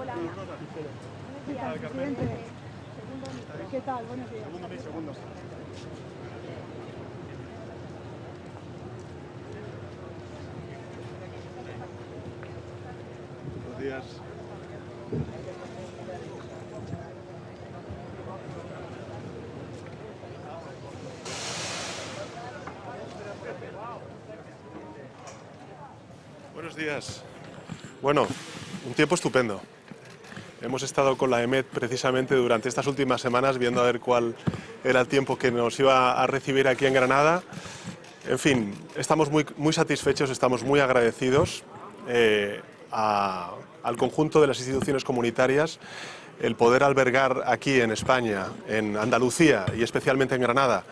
Hola. ¿Qué tal, presidente? ¿Qué tal? Buenos días. Segundo. Buenos días. Buenos días. Bueno, un tiempo estupendo. Hemos estado con la EMET precisamente durante estas últimas semanas viendo a ver cuál era el tiempo que nos iba a recibir aquí en Granada. En fin, estamos muy satisfechos, estamos muy agradecidos al conjunto de las instituciones comunitarias el poder albergar aquí en España, en Andalucía y especialmente en Granada,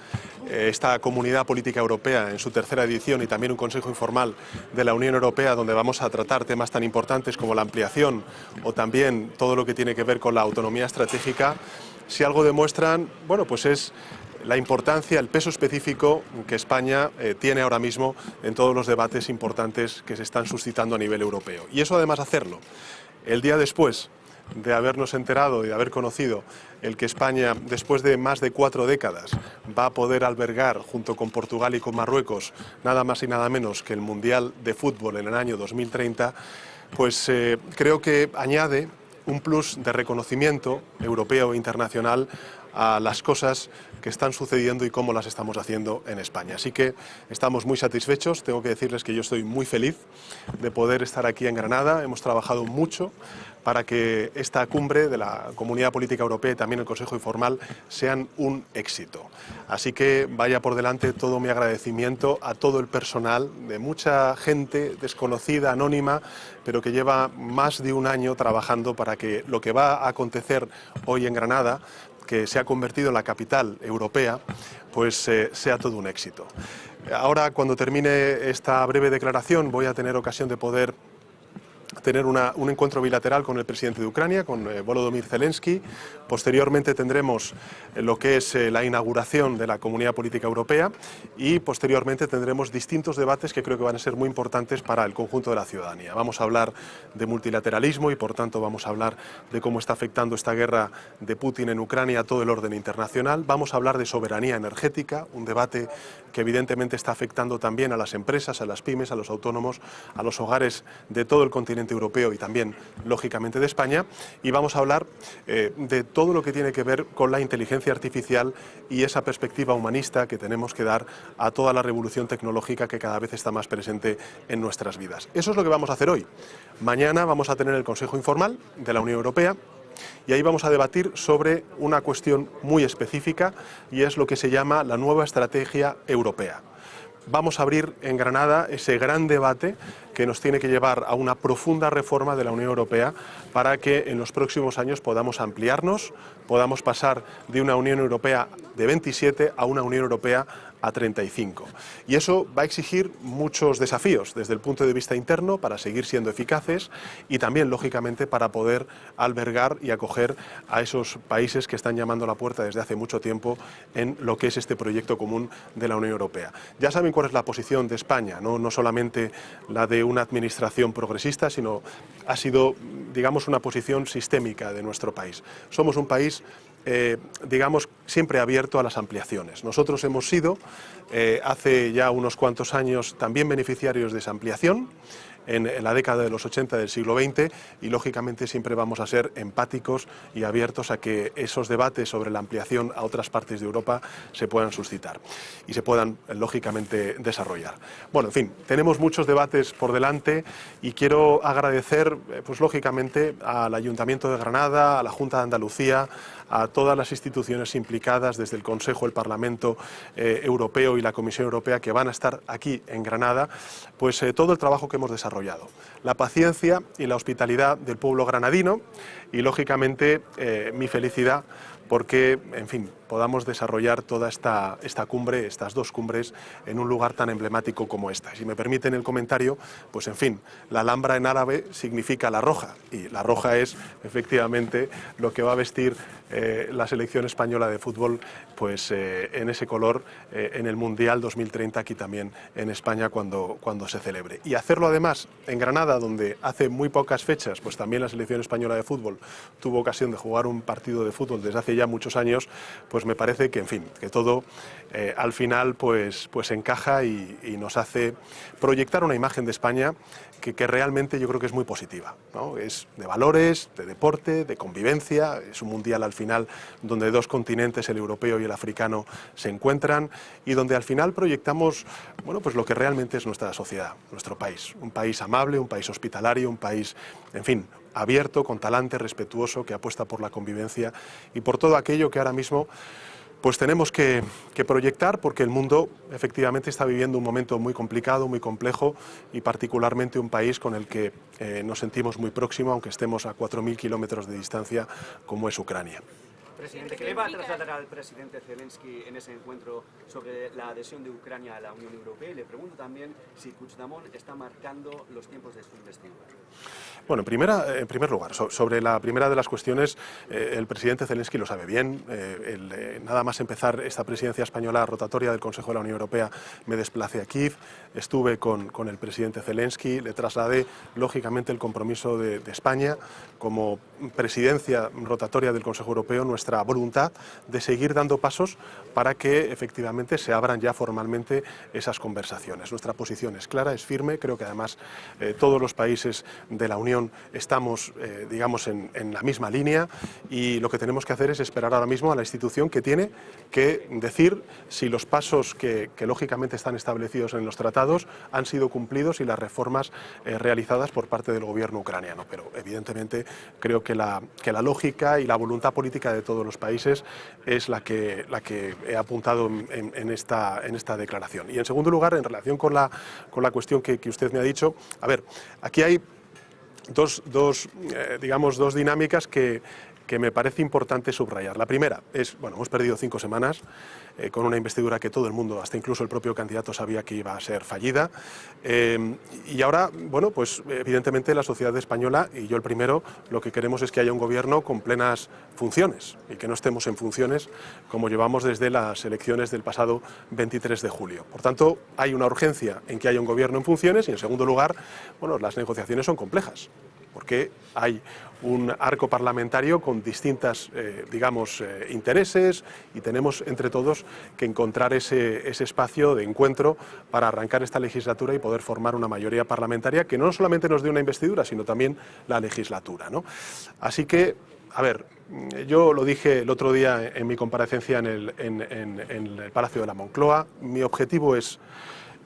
esta Comunidad Política Europea en su tercera edición y también un Consejo Informal de la Unión Europea donde vamos a tratar temas tan importantes como la ampliación o también todo lo que tiene que ver con la autonomía estratégica, si algo demuestran, bueno, pues es la importancia, el peso específico que España tiene ahora mismo en todos los debates importantes que se están suscitando a nivel europeo. Y eso además hacerlo el día después de habernos enterado y de haber conocido el que España, después de más de 4 décadas, va a poder albergar, junto con Portugal y con Marruecos, nada más y nada menos que el Mundial de Fútbol en el año 2030, pues creo que añade un plus de reconocimiento europeo e internacional a las cosas que están sucediendo y cómo las estamos haciendo en España. Así que estamos muy satisfechos, tengo que decirles que yo estoy muy feliz de poder estar aquí en Granada, hemos trabajado mucho para que esta cumbre de la Comunidad Política Europea y también el Consejo Informal sean un éxito. Así que vaya por delante todo mi agradecimiento a todo el personal, de mucha gente desconocida, anónima, pero que lleva más de un año trabajando para que lo que va a acontecer hoy en Granada, que se ha convertido en la capital europea, pues sea todo un éxito. Ahora, cuando termine esta breve declaración, voy a tener ocasión de poder tener un encuentro bilateral con el presidente de Ucrania, con Volodymyr Zelensky. Posteriormente tendremos lo que es la inauguración de la Comunidad Política Europea y posteriormente tendremos distintos debates que creo que van a ser muy importantes para el conjunto de la ciudadanía. Vamos a hablar de multilateralismo y por tanto vamos a hablar de cómo está afectando esta guerra de Putin en Ucrania a todo el orden internacional. Vamos a hablar de soberanía energética, un debate que evidentemente está afectando también a las empresas, a las pymes, a los autónomos, a los hogares de todo el continente europeo y también, lógicamente, de España. Y vamos a hablar de todo lo que tiene que ver con la inteligencia artificial y esa perspectiva humanista que tenemos que dar a toda la revolución tecnológica que cada vez está más presente en nuestras vidas. Eso es lo que vamos a hacer hoy. Mañana vamos a tener el Consejo Informal de la Unión Europea y ahí vamos a debatir sobre una cuestión muy específica y es lo que se llama la nueva estrategia europea. Vamos a abrir en Granada ese gran debate que nos tiene que llevar a una profunda reforma de la Unión Europea para que en los próximos años podamos ampliarnos, podamos pasar de una Unión Europea de 27 a una Unión Europea a 35. Y eso va a exigir muchos desafíos desde el punto de vista interno para seguir siendo eficaces y también, lógicamente, para poder albergar y acoger a esos países que están llamando a la puerta desde hace mucho tiempo en lo que es este proyecto común de la Unión Europea. Ya saben cuál es la posición de España, no solamente la de una administración progresista, sino ha sido, digamos, una posición sistémica de nuestro país. Somos un país digamos, siempre abierto a las ampliaciones. Nosotros hemos sido, hace ya unos cuantos años, también beneficiarios de esa ampliación, en la década de los 80 del siglo XX y, lógicamente, siempre vamos a ser empáticos y abiertos a que esos debates sobre la ampliación a otras partes de Europa se puedan suscitar y se puedan, lógicamente, desarrollar. Bueno, en fin, tenemos muchos debates por delante y quiero agradecer, pues lógicamente, al Ayuntamiento de Granada, a la Junta de Andalucía, a todas las instituciones implicadas, desde el Consejo, el Parlamento Europeo y la Comisión Europea, que van a estar aquí en Granada, pues todo el trabajo que hemos desarrollado. La paciencia y la hospitalidad del pueblo granadino y, lógicamente, mi felicidad porque, en fin, podamos desarrollar toda esta cumbre, estas dos cumbres, en un lugar tan emblemático como esta. Si me permiten el comentario, pues en fin, la Alhambra en árabe significa la roja, y la roja es efectivamente lo que va a vestir la selección española de fútbol, pues en ese color en el Mundial 2030 aquí también en España cuando se celebre. Y hacerlo además en Granada, donde hace muy pocas fechas pues también la selección española de fútbol tuvo ocasión de jugar un partido de fútbol desde hace ya muchos años, pues me parece que, en fin, que todo al final pues encaja y nos hace proyectar una imagen de España que realmente yo creo que es muy positiva, ¿no? Es de valores, de deporte, de convivencia, es un mundial al final donde dos continentes, el europeo y el africano, se encuentran y donde al final proyectamos, bueno, pues lo que realmente es nuestra sociedad, nuestro país, un país amable, un país hospitalario, un país, en fin, abierto, con talante, respetuoso, que apuesta por la convivencia y por todo aquello que ahora mismo pues tenemos que proyectar, porque el mundo efectivamente está viviendo un momento muy complicado, muy complejo, y particularmente un país con el que nos sentimos muy próximo, aunque estemos a 4.000 kilómetros de distancia, como es Ucrania. Presidente, ¿qué le va a trasladar al presidente Zelensky en ese encuentro sobre la adhesión de Ucrania a la Unión Europea? Y le pregunto también si Puigdemont está marcando los tiempos de su investidura. Bueno, en primer lugar, sobre la primera de las cuestiones, el presidente Zelensky lo sabe bien. Nada más empezar esta presidencia española rotatoria del Consejo de la Unión Europea, me desplacé a Kiev, estuve con el presidente Zelensky, le trasladé lógicamente el compromiso de España como presidencia rotatoria del Consejo Europeo, nuestra voluntad de seguir dando pasos para que efectivamente se abran ya formalmente esas conversaciones. Nuestra posición es clara, es firme, creo que además todos los países de la Unión estamos, digamos, en la misma línea, y lo que tenemos que hacer es esperar ahora mismo a la institución que tiene que decir si los pasos que lógicamente están establecidos en los tratados han sido cumplidos y las reformas realizadas por parte del gobierno ucraniano. Pero evidentemente creo que la lógica y la voluntad política de todos los países es la que he apuntado en esta declaración. Y en segundo lugar, en relación con la cuestión que usted me ha dicho, a ver, aquí hay dos dinámicas que me parece importante subrayar. La primera es, bueno, hemos perdido 5 semanas con una investidura que todo el mundo, hasta incluso el propio candidato, sabía que iba a ser fallida. Y ahora, bueno, pues evidentemente la sociedad española, y yo el primero, lo que queremos es que haya un gobierno con plenas funciones y que no estemos en funciones como llevamos desde las elecciones del pasado 23 de julio. Por tanto, hay una urgencia en que haya un gobierno en funciones y, en segundo lugar, bueno, las negociaciones son complejas, porque hay un arco parlamentario con distintas, intereses, y tenemos entre todos que encontrar ese espacio de encuentro para arrancar esta legislatura y poder formar una mayoría parlamentaria que no solamente nos dé una investidura, sino también la legislatura, ¿no? Así que, a ver, yo lo dije el otro día en mi comparecencia en el Palacio de la Moncloa, mi objetivo es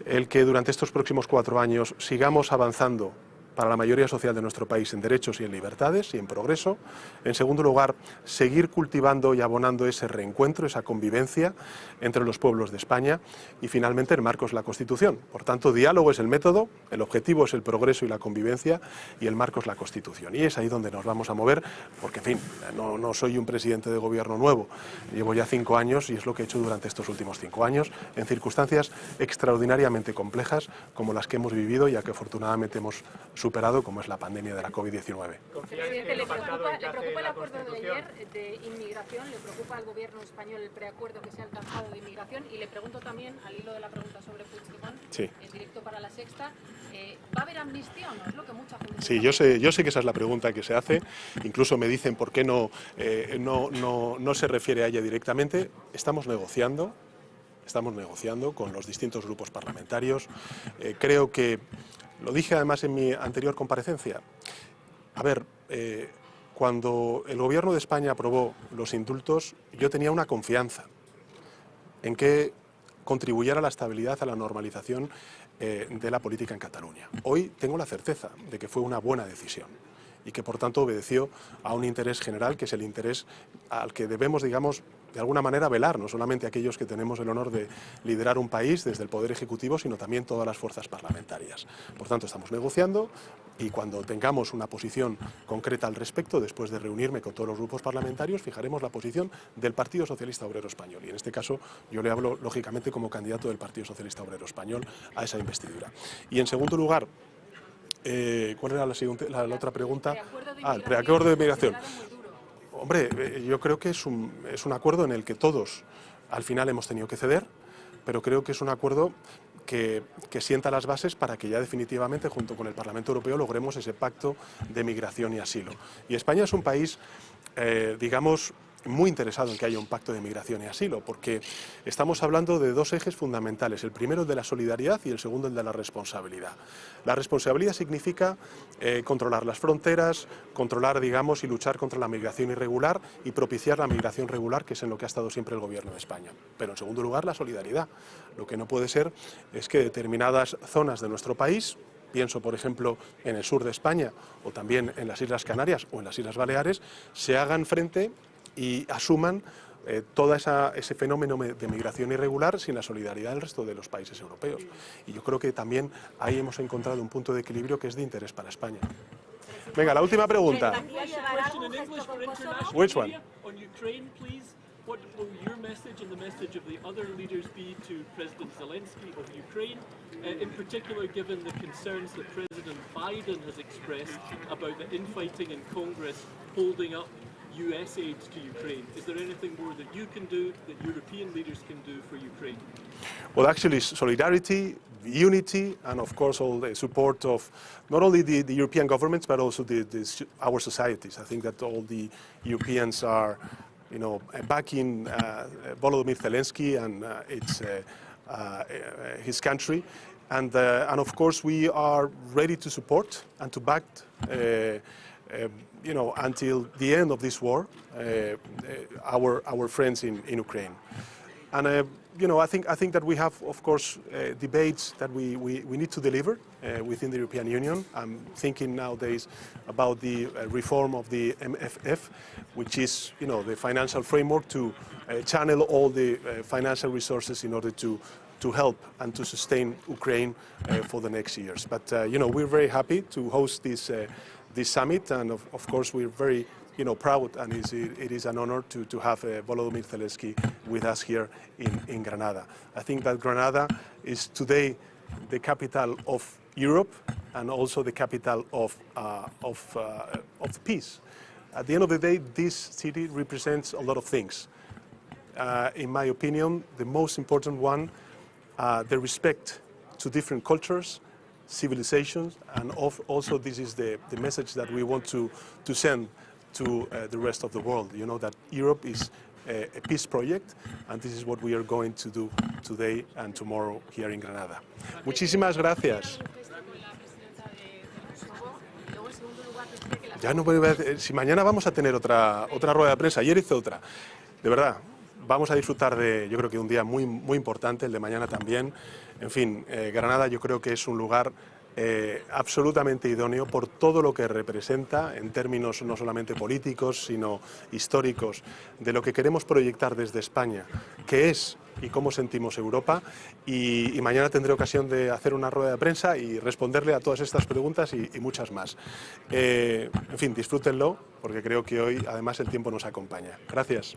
el que durante estos próximos 4 años sigamos avanzando para la mayoría social de nuestro país en derechos y en libertades y en progreso. En segundo lugar, seguir cultivando y abonando ese reencuentro, esa convivencia entre los pueblos de España. Y finalmente, el marco es la Constitución. Por tanto, diálogo es el método, el objetivo es el progreso y la convivencia, y el marco es la Constitución. Y es ahí donde nos vamos a mover, porque, en fin, no soy un presidente de gobierno nuevo. Llevo ya 5 años y es lo que he hecho durante estos últimos 5 años, en circunstancias extraordinariamente complejas como las que hemos vivido y a que afortunadamente hemos superado, como es la pandemia de la COVID-19. Presidente, ¿le preocupa el acuerdo de ayer de inmigración? ¿Le preocupa al gobierno español el preacuerdo que se ha alcanzado de inmigración? Y le pregunto también, al hilo de la pregunta sobre Puigdemont, sí, en directo para La Sexta, ¿va a haber amnistía o no? Es lo que mucha gente... Sí, yo sé que esa es la pregunta que se hace. Incluso me dicen por qué no se refiere a ella directamente. Estamos negociando con los distintos grupos parlamentarios. Creo que, lo dije además en mi anterior comparecencia, a ver, cuando el gobierno de España aprobó los indultos, yo tenía una confianza en que contribuyera a la estabilidad, a la normalización de la política en Cataluña. Hoy tengo la certeza de que fue una buena decisión y que, por tanto, obedeció a un interés general, que es el interés al que debemos, digamos, de alguna manera velar, no solamente aquellos que tenemos el honor de liderar un país desde el Poder Ejecutivo, sino también todas las fuerzas parlamentarias. Por tanto, estamos negociando Y cuando tengamos una posición concreta al respecto, después de reunirme con todos los grupos parlamentarios, fijaremos la posición del Partido Socialista Obrero Español. Y en este caso yo le hablo, lógicamente, como candidato del Partido Socialista Obrero Español a esa investidura. Y en segundo lugar, ¿cuál era la otra pregunta? El preacuerdo de migración. Hombre, yo creo que es un acuerdo en el que todos al final hemos tenido que ceder, pero creo que es un acuerdo que sienta las bases para que ya definitivamente, junto con el Parlamento Europeo, logremos ese pacto de migración y asilo. Y España es un país, digamos, muy interesado en que haya un pacto de migración y asilo, porque estamos hablando de dos ejes fundamentales, el primero el de la solidaridad y el segundo el de la responsabilidad. La responsabilidad significa controlar las fronteras, controlar, digamos, y luchar contra la migración irregular y propiciar la migración regular, que es en lo que ha estado siempre el Gobierno de España. Pero en segundo lugar, la solidaridad. Lo que no puede ser es que determinadas zonas de nuestro país, pienso, por ejemplo, en el sur de España o también en las Islas Canarias o en las Islas Baleares, se hagan frente y asuman todo ese fenómeno de migración irregular sin la solidaridad del resto de los países europeos. Y yo creo que también ahí hemos encontrado un punto de equilibrio que es de interés para España. Venga, la última pregunta. Which one? What will your message and the message of the other leaders be to President Zelensky of Ukraine, in particular given the concerns that President Biden has expressed about the infighting in Congress holding up US aid to Ukraine? Is there anything more that you can do, that European leaders can do for Ukraine? Well, actually, solidarity, unity, and of course all the support of not only the European governments, but also our societies. I think that all the Europeans are backing Volodymyr Zelensky and his country, and of course we are ready to support and to back, until the end of this war, our friends in Ukraine. And I think that we have, of course, debates that we need to deliver within the European Union. I'm thinking nowadays about the reform of the MFF, which is, the financial framework to channel all the financial resources in order to help and to sustain Ukraine for the next years. But we're very happy to host this summit, and of course we're very proud, and it is an honor to have Volodymyr Zelensky with us here in Granada. I think that Granada is today the capital of Europe and also the capital of peace. At the end of the day, this city represents a lot of things. In my opinion, the most important one, the respect to different cultures, civilizations, and also this is the message that we want to send to the rest of the world. That Europe is a peace project, and this is what we are going to do today and tomorrow here in Granada. Muchísimas gracias. Ya no voy a decir, si mañana vamos a tener otra rueda de prensa, ayer hice otra, de verdad, vamos a disfrutar de, yo creo que un día muy, muy importante, el de mañana también. En fin, Granada yo creo que es un lugar absolutamente idóneo por todo lo que representa en términos no solamente políticos, sino históricos, de lo que queremos proyectar desde España, que es y cómo sentimos Europa, y mañana tendré ocasión de hacer una rueda de prensa y responderle a todas estas preguntas y muchas más. En fin, disfrútenlo, porque creo que hoy además el tiempo nos acompaña. Gracias.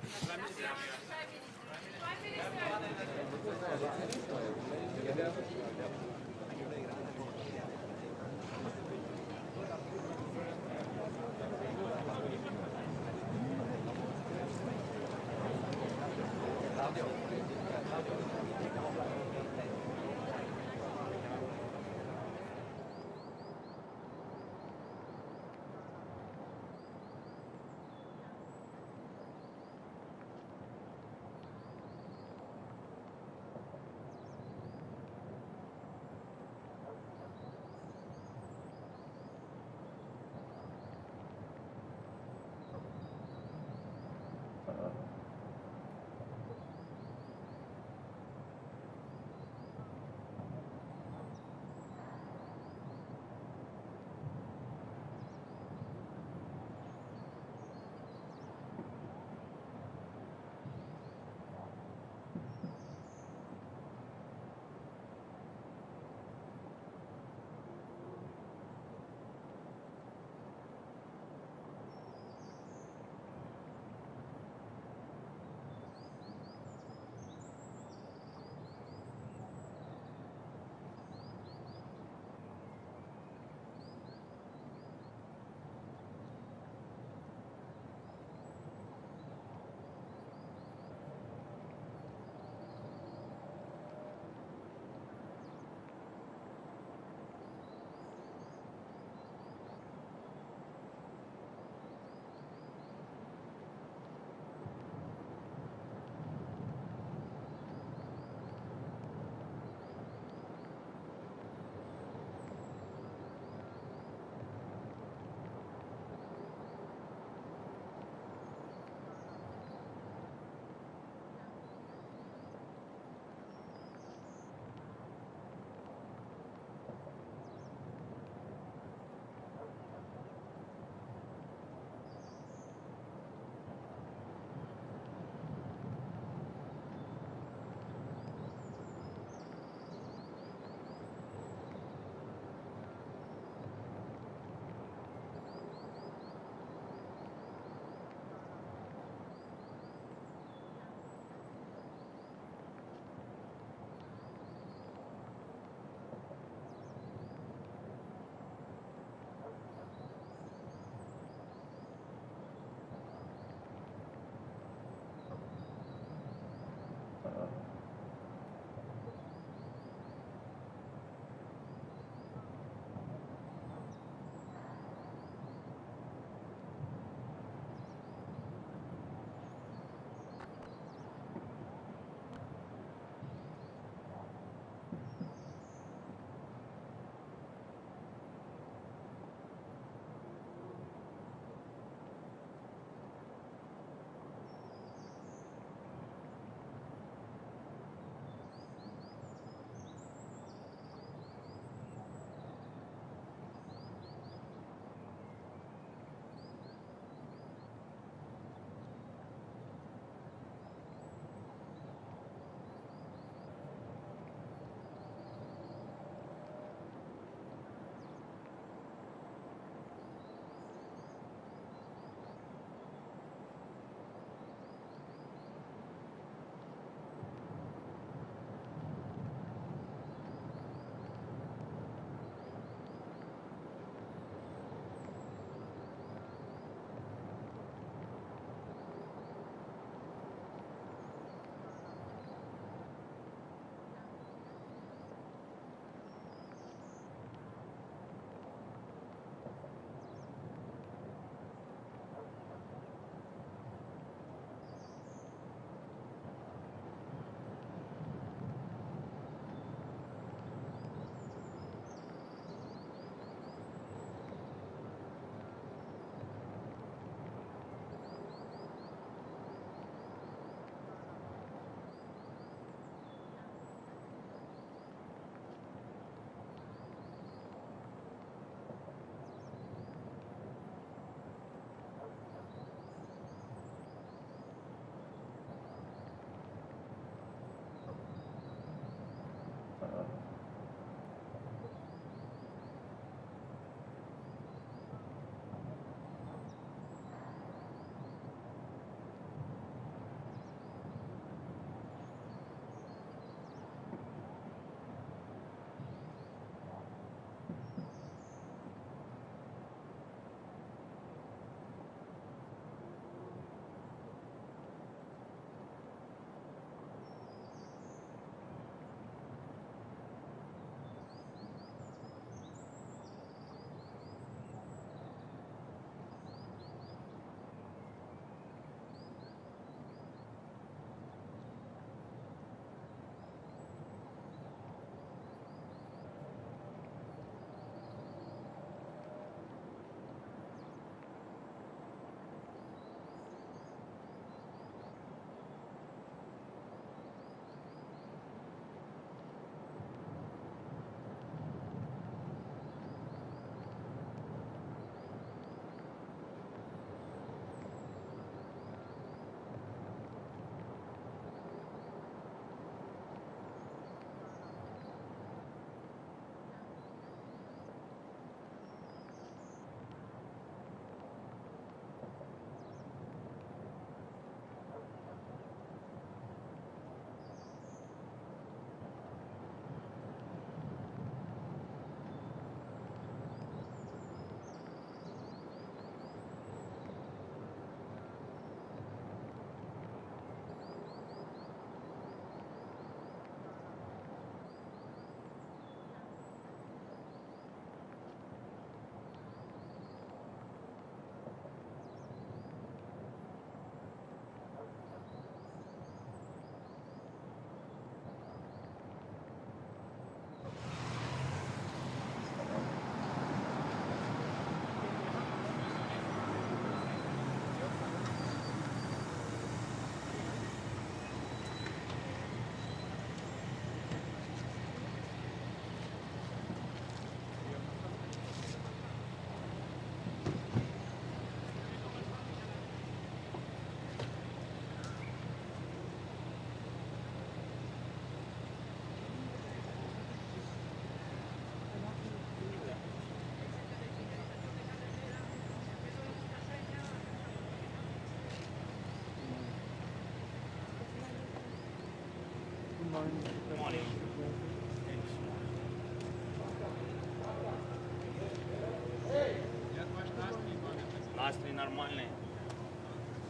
нормальный.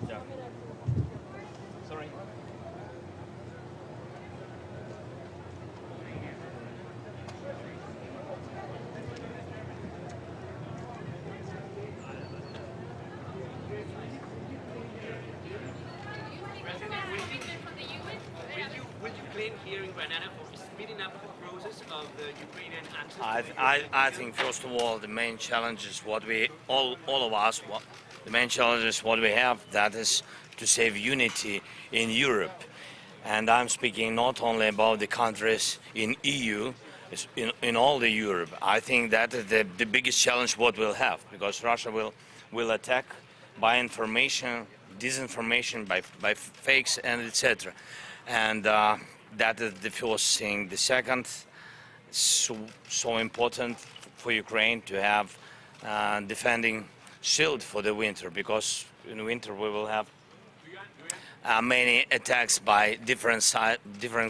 Да. Sorry. Will you claim here in Granada for speeding up the process of the Ukrainian answer? I think first of all the main challenge is what we all of us the main challenge is what we have, that is to save unity in Europe. And I'm speaking not only about the countries in EU, it's in all the Europe. I think that is the biggest challenge what we'll have, because Russia will attack by information, disinformation, by fakes and etc. And that is the first thing. The second, so important for Ukraine to have defending shield for the winter, because in winter we will have many attacks by different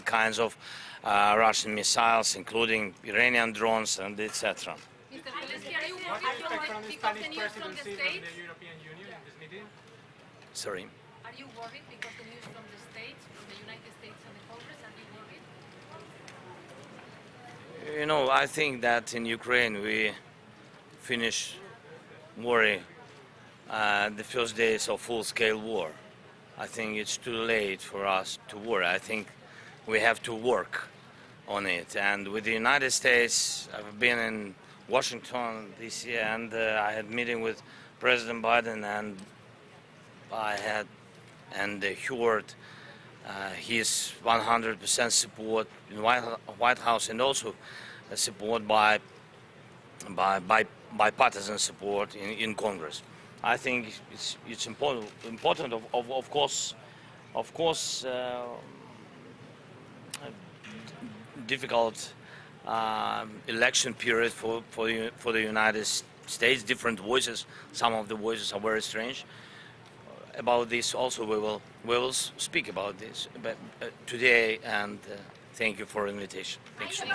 kinds of Russian missiles, including Iranian drones and etc. Mr. Zelensky, are you worried because the news from the States? Sorry. Are you worried because the news from the States, from the United States and the Congress, are you worried? You know, I think that in Ukraine we finish worry the first days of full-scale war. I think it's too late for us to worry. I think we have to work on it. And with the United States, I've been in Washington this year, and I had a meeting with President Biden, and I had heard his 100% support in White House, and also support by bipartisan support in Congress. I think it's important of course, difficult election period for the United States. Different voices. Some of the voices are very strange. About this also we will speak about this today, and thank you for the invitation. Thank you.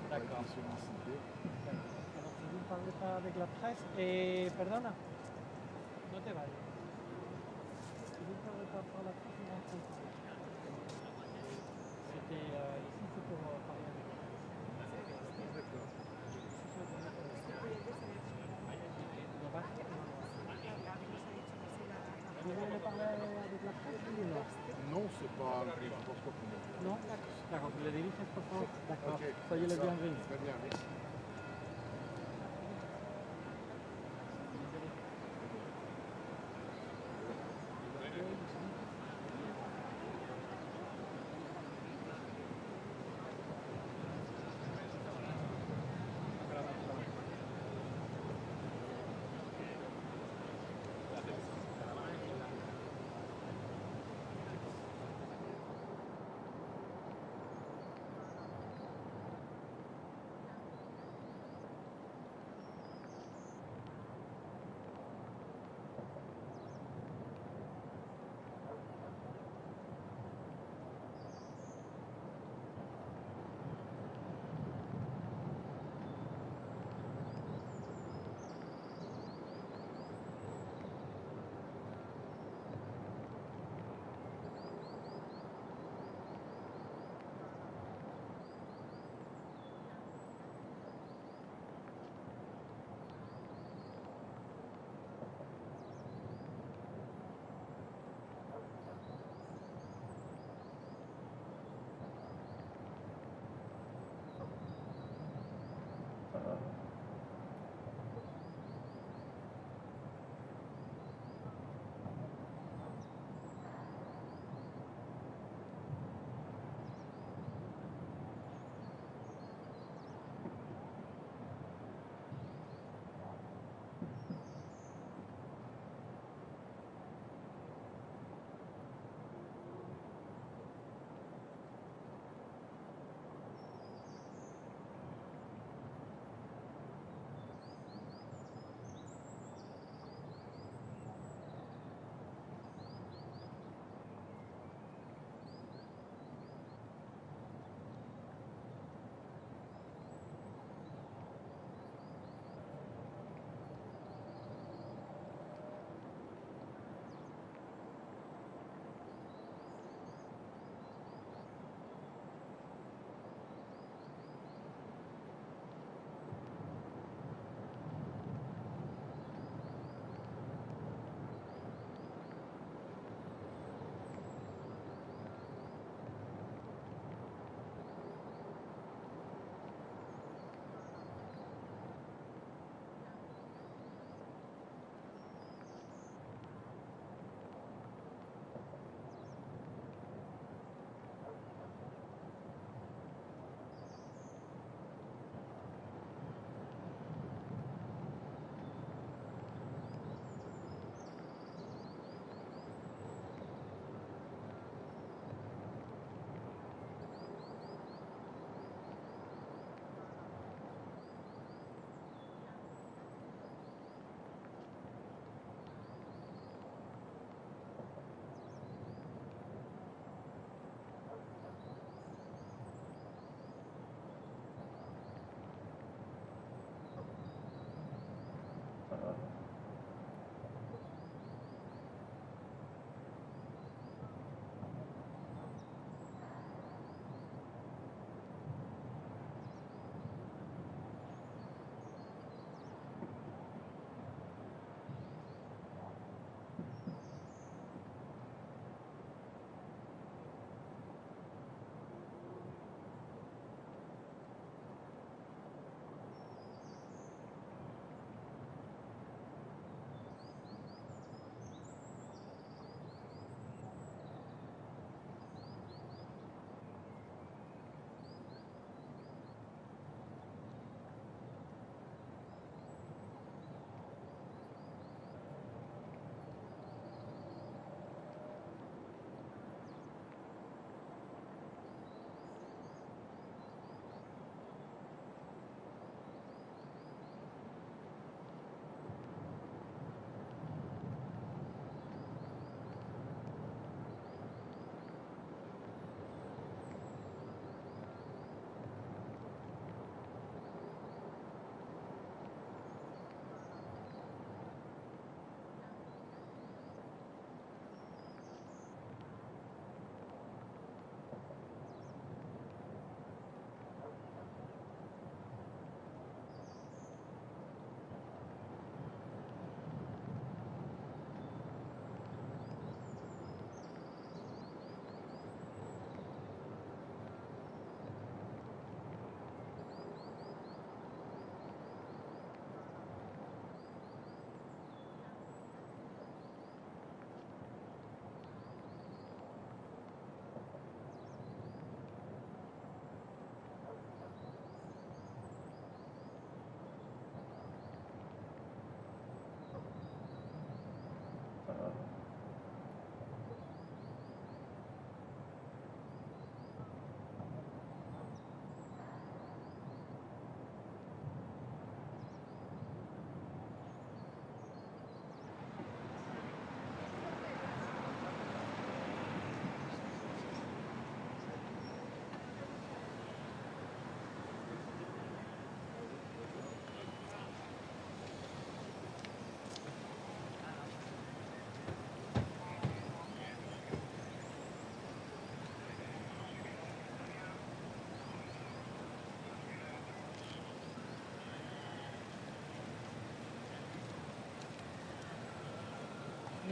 D'accord. Alors, si vous ne parlez pas avec la presse, perdona, no te vayas. Si vous ne parlez pas par la presse, on rentre ici. C'était ici, c'est pour parler avec la presse. D'accord. Vous voulez parler avec la presse ou non? Non, c'est pas. Je pense pas pour moi. Non? D'accord, vous le dirigez pour ça? D'accord, soyez le bienvenu. Très bien, merci.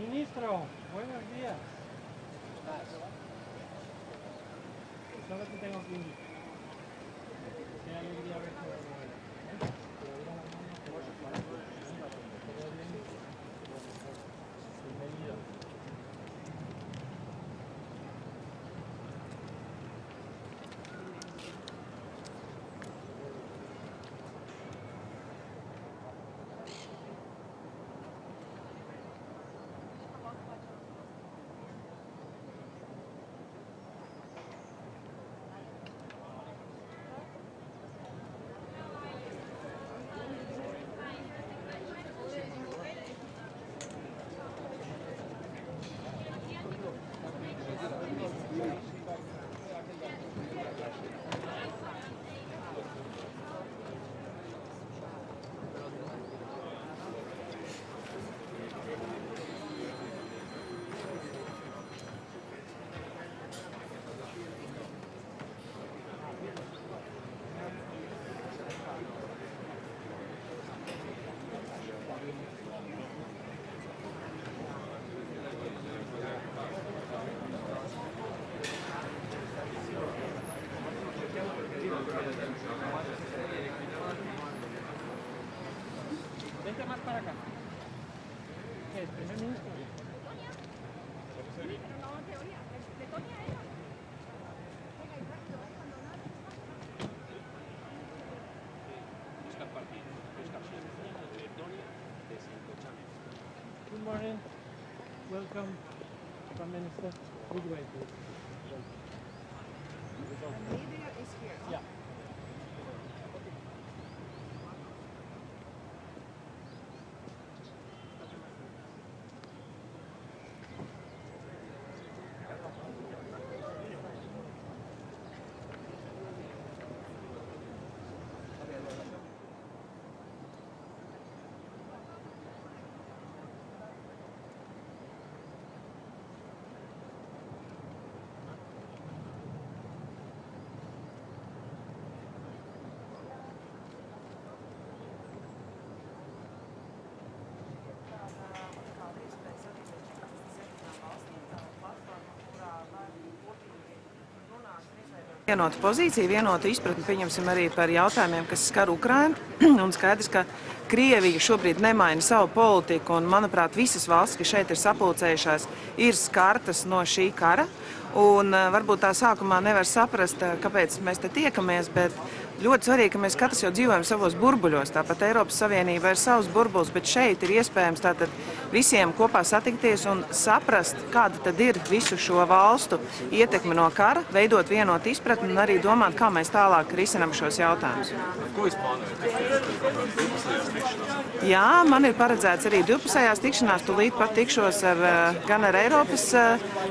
Ministro, buenos días. Solo te tengo que indicar. Qué alegría verte de nuevo. Bienvenido. Vente más para acá. ¿Qué es? ¿Primer ministro? Good morning. Welcome, Prime Minister. Good way, please. The media is here. Yeah. Vienota pozīcija, vienota izpratne, pieņemsim arī par jautājumiem, kas skar Ukrainu. Un skaidrs, ka Krievija šobrīd nemaina savu politiku, un, manuprāt, visas valstis, kas šeit ir sapulcējušās, ir skartas no šī kara. Un varbūt tā sākumā nevar saprast, kāpēc mēs te tiekamies, bet ļoti svarīgi, ka mēs katrs jau dzīvojam savos burbuļos. Tāpat Eiropas Savienība ir savs burbulis, bet šeit ir iespējams tātad visiem kopā satikties un saprast, kāda tad ir visu šo valstu ietekme no kara, veidot vienotu izpratni un arī domāt, kā mēs tālāk risinām šos jautājumus. Jā, man ir paredzēts arī divpusējās tikšanās, tūlīt pat tikšos gan ar Eiropas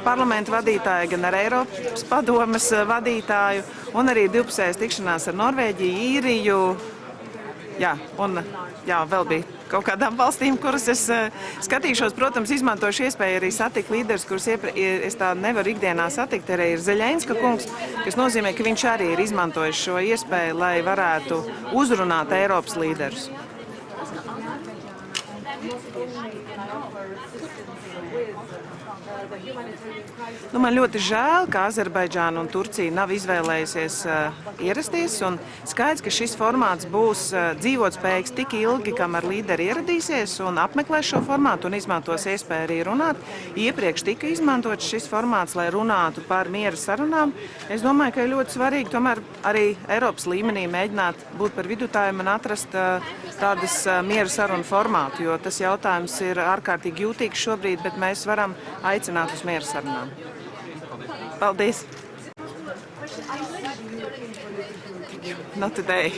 parlamentu vadītāju, gan ar Eiropas padomes vadītāju, un arī divpusējās tikšanās ar Norvēģiju, Īriju, jā, un jā, vēl bija kaut kādām valstīm, kuras es skatīšos, protams, izmantošu iespēju arī satikt līderus, kurus es tā nevaru ikdienā satikt. Arī ir Zeļenska kungs, kas nozīmē, ka viņš arī ir izmantojis šo iespēju, lai varētu uzrunāt Eiropas līderus. Man ļoti žēl, ka Azerbaidžāna un Turcija nav izvēlējusies ierasties, un skaidrs, ka šis formāts būs dzīvotspējīgs tik ilgi, kamēr līderi ieradīsies un apmeklēs šo formātu un izmantos iespēju arī runāt. Iepriekš tika izmantots šis formāts, lai runātu par miera sarunām. Es domāju, ka ir ļoti svarīgi tomēr arī Eiropas līmenī mēģināt būt par vidutājiem un atrast tādas miera sarunu formātu, jo tas jautājums ir ārkārtīgi jūtīgs šobrīd, bet mēs varam aicināt uz miera sarunām. Paldies! Not today.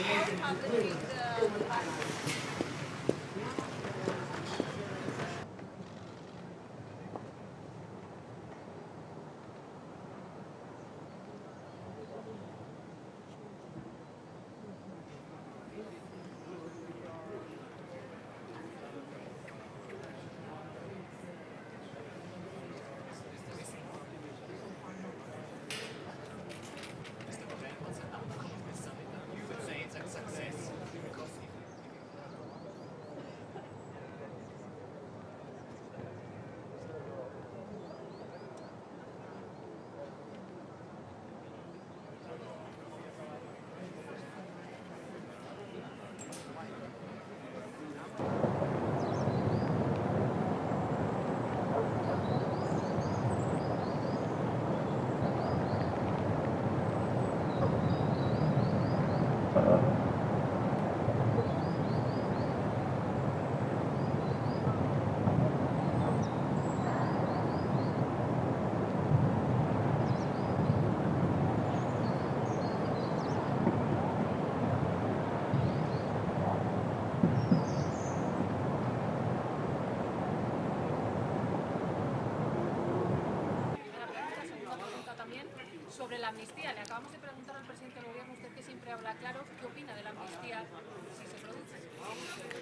Sobre la amnistía, le acabamos de preguntar al presidente del gobierno, usted que siempre habla claro, ¿qué opina de la amnistía si se produce?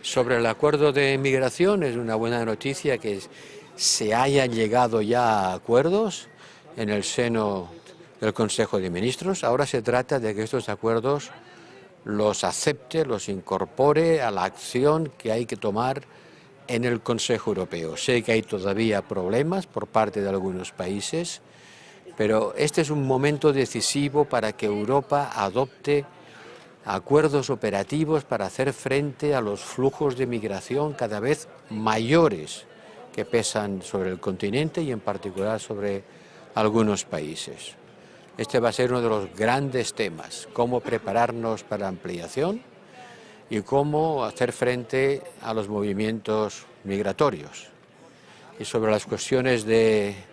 Sobre el acuerdo de migración, es una buena noticia que se hayan llegado ya a acuerdos en el seno del Consejo de Ministros. Ahora se trata de que estos acuerdos los acepte, los incorpore a la acción que hay que tomar en el Consejo Europeo. Sé que hay todavía problemas por parte de algunos países, pero este es un momento decisivo para que Europa adopte acuerdos operativos para hacer frente a los flujos de migración cada vez mayores que pesan sobre el continente y en particular sobre algunos países. Este va a ser uno de los grandes temas, cómo prepararnos para la ampliación y cómo hacer frente a los movimientos migratorios. Y sobre las cuestiones de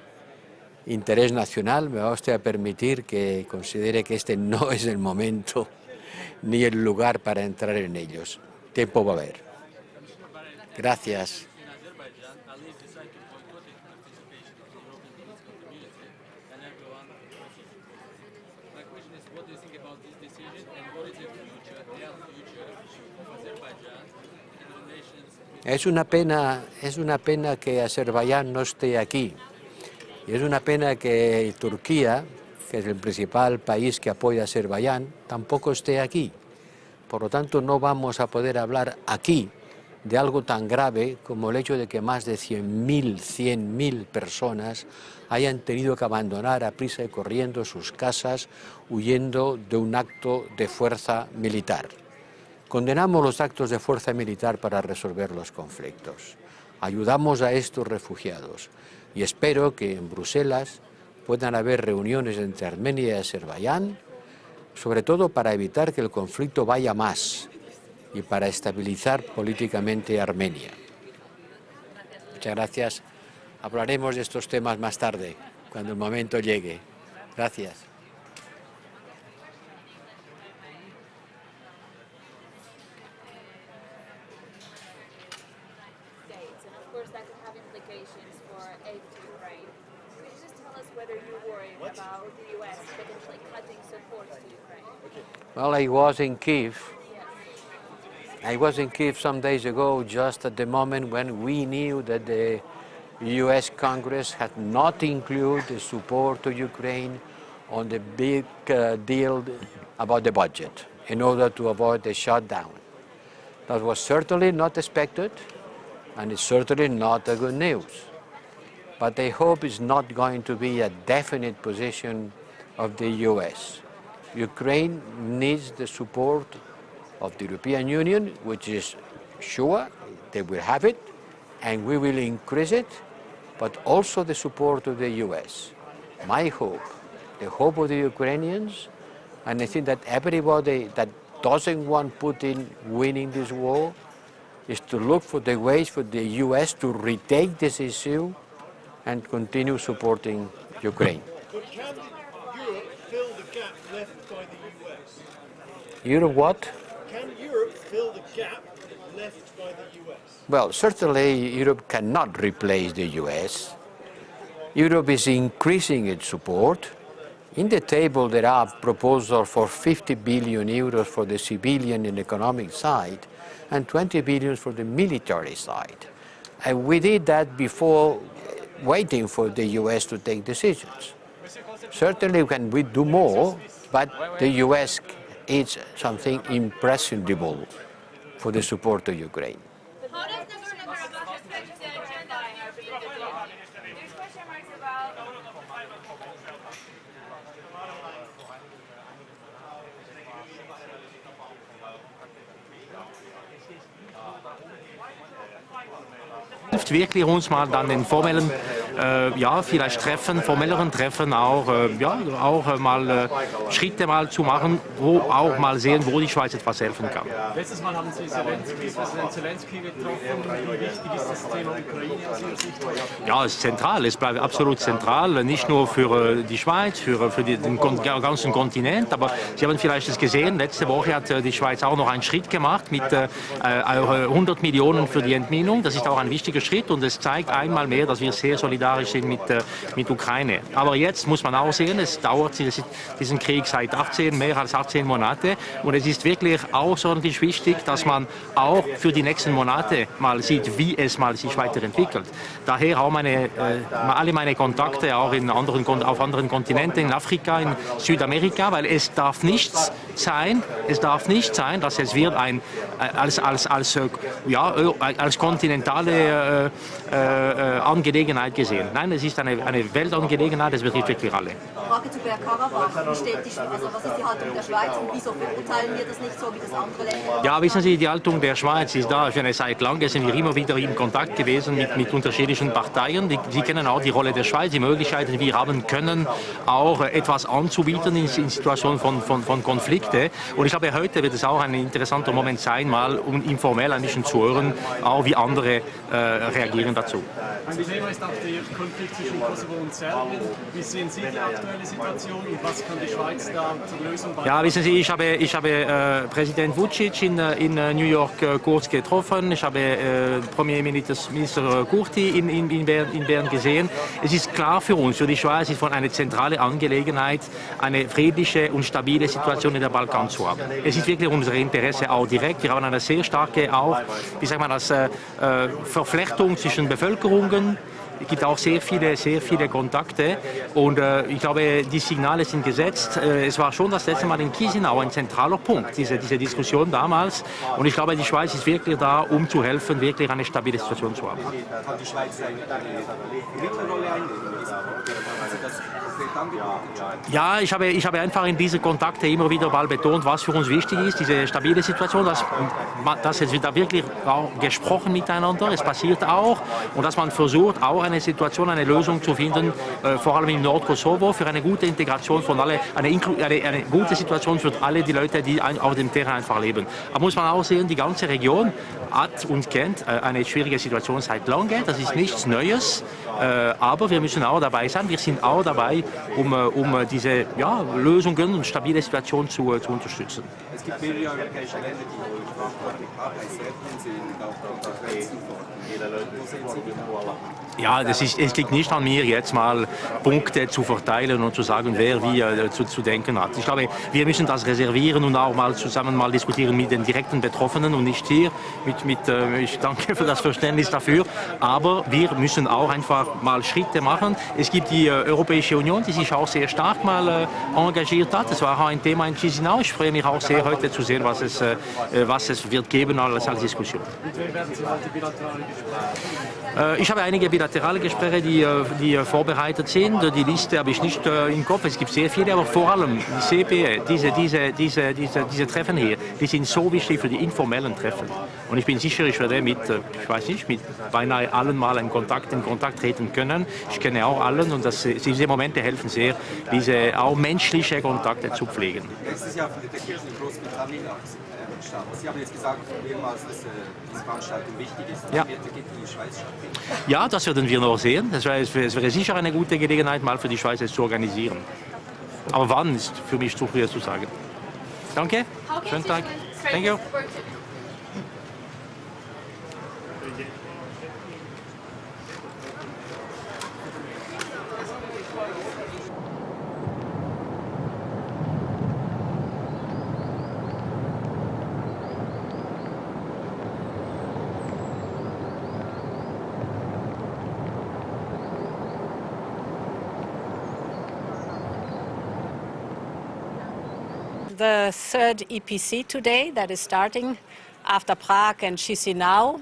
interés nacional, me va usted a permitir que considere que este no es el momento ni el lugar para entrar en ellos. Tiempo va a haber. Gracias. Es una pena que Azerbaiyán no esté aquí. Y es una pena que Turquía, que es el principal país que apoya a Azerbaiyán, tampoco esté aquí. Por lo tanto, no vamos a poder hablar aquí de algo tan grave como el hecho de que más de 100.000 personas hayan tenido que abandonar a prisa y corriendo sus casas huyendo de un acto de fuerza militar. Condenamos los actos de fuerza militar para resolver los conflictos. Ayudamos a estos refugiados. Y espero que en Bruselas puedan haber reuniones entre Armenia y Azerbaiyán, sobre todo para evitar que el conflicto vaya más y para estabilizar políticamente Armenia. Muchas gracias. Hablaremos de estos temas más tarde, cuando el momento llegue. Gracias. Well, I was in Kiev. I was in Kiev some days ago, just at the moment when we knew that the US Congress had not included the support to Ukraine on the big deal about the budget in order to avoid the shutdown. That was certainly not expected, and it's certainly not a good news. But I hope it's not going to be a definite position of the US. Ukraine needs the support of the European Union, which is sure they will have it, and we will increase it, but also the support of the US. My hope, the hope of the Ukrainians, and I think that everybody that doesn't want Putin winning this war, is to look for the ways for the US to retake this issue and continue supporting Ukraine. But can Europe fill the gap left by the US? Europe what? Can Europe fill the gap left by the US? Well, certainly Europe cannot replace the US. Europe is increasing its support. In the table there are proposals for 50 billion euros for the civilian and economic side and 20 billion for the military side. And we did that before waiting for the US to take decisions. Certainly can we do more, but the US is something imprescindible for the support to Ukraine. Wirklich uns mal dann den formellen ja, vielleicht Treffen, formelleren Treffen auch, ja, auch mal Schritte mal zu machen, wo auch mal sehen, wo die Schweiz etwas helfen kann. Letztes Mal haben Sie Präsident Zelensky getroffen. Wie wichtig ist das Thema Ukraine aus Ihrer Sicht? Ja, es ist zentral, es bleibt absolut zentral, nicht nur für die Schweiz, für den ganzen Kontinent, aber Sie haben vielleicht es gesehen, letzte Woche hat die Schweiz auch noch einen Schritt gemacht mit 100 Millionen für die Entminung. Das ist auch ein wichtiger Schritt und es zeigt einmal mehr, dass wir sehr solidarisch sind mit Ukraine. Aber jetzt muss man auch sehen, es dauert diesen Krieg seit mehr als 18 Monate und es ist wirklich außerordentlich wichtig, dass man auch für die nächsten Monate mal sieht, wie es mal sich weiterentwickelt. Daher auch alle meine Kontakte auch auf anderen Kontinenten, in Afrika, in Südamerika, weil es darf nicht sein, dass es wird als kontinentale Angelegenheit gesehen. Nein, es ist eine Weltangelegenheit, es betrifft wirklich alle. Frage zu Bergkarabach. Was ist die Haltung der Schweiz und wieso verurteilen wir das nicht so wie das andere Länder? Ja, wissen Sie, die Haltung der Schweiz ist da. Für eine Zeit lang sind wir immer wieder in Kontakt gewesen mit unterschiedlichen Parteien. Sie kennen auch die Rolle der Schweiz, die Möglichkeiten, die wir haben können, auch etwas anzubieten in Situationen von Konflikten. Und ich glaube, heute wird es auch ein interessanter Moment sein, mal informell ein bisschen zu hören, auch wie andere reagieren dazu. Ein Thema ist auch der Konflikt zwischen Kosovo und Serbien. Wie sehen Sie die aktuelle Situation und was kann die Schweiz da zur Lösung beitragen? Ja, wissen Sie, ich habe Präsident Vučić in New York kurz getroffen. Ich habe Premierminister Kurti in Bern gesehen. Es ist klar für uns, für die Schweiz ist von einer zentralen Angelegenheit, eine friedliche und stabile Situation in der Balkan zu haben. Es ist wirklich unser Interesse auch direkt. Wir haben eine sehr starke Verflechtung zwischen Bevölkerungen. Es gibt auch sehr viele Kontakte und ich glaube, die Signale sind gesetzt. Es war schon das letzte Mal in Chisinau ein zentraler Punkt, diese Diskussion damals. Und ich glaube, die Schweiz ist wirklich da, um zu helfen, wirklich eine stabile Situation zu haben. Kann die Schweiz eine Mittelrolle einnehmen? Ja, ich habe einfach in diese Kontakte immer wieder mal betont, was für uns wichtig ist, diese stabile Situation, dass es wird da wirklich auch gesprochen miteinander, es passiert auch und dass man versucht, auch eine Lösung zu finden, vor allem im Nordkosovo, für eine gute Integration von alle, eine gute Situation für alle die Leute, die auf dem Terrain einfach leben. Aber muss man auch sehen, die ganze Region hat und kennt eine schwierige Situation seit langem, das ist nichts Neues, aber wir müssen auch dabei sein, wir sind auch dabei, um diese Lösungen und stabile Situation zu unterstützen. Es gibt mehrere europäische Länder, die Sprachkonflikt haben, bei Serbien sind auch Grenzen vor. Ja, es liegt nicht an mir, jetzt mal Punkte zu verteilen und zu sagen, wer wie zu denken hat. Ich glaube, wir müssen das reservieren und auch mal zusammen diskutieren mit den direkten Betroffenen und nicht hier. Ich danke für das Verständnis dafür. Aber wir müssen auch einfach mal Schritte machen. Es gibt die Europäische Union, die sich auch sehr stark mal engagiert hat. Das war auch ein Thema in Chisinau. Ich freue mich auch sehr, heute zu sehen, was es wird geben als Diskussion. Mit wem werden Sie heute bilaterale Gespräche? Ich habe einige bilaterale Gespräche, die vorbereitet sind. Die Liste habe ich nicht im Kopf. Es gibt sehr viele, aber vor allem die CPE, diese Treffen hier, die sind so wichtig für die informellen Treffen. Und ich bin sicher, ich werde mit beinahe allen mal in Kontakt treten können. Ich kenne auch allen und diese Momente helfen sehr, diese auch menschliche Kontakte zu pflegen. Nächstes Jahr findet der Kirchen in Großbritannien statt. Sie haben jetzt gesagt, mehrmals, dass diese Veranstaltung wichtig ist. Ja. Wird die Schweiz stattfinden? Ja, das werden wir noch sehen. Es wäre sicher eine gute Gelegenheit, mal für die Schweiz es zu organisieren. Aber wann ist für mich zu früh zu sagen. Danke, schönen Tag. Thank you. The third EPC today that is starting after Prague and Chisinau.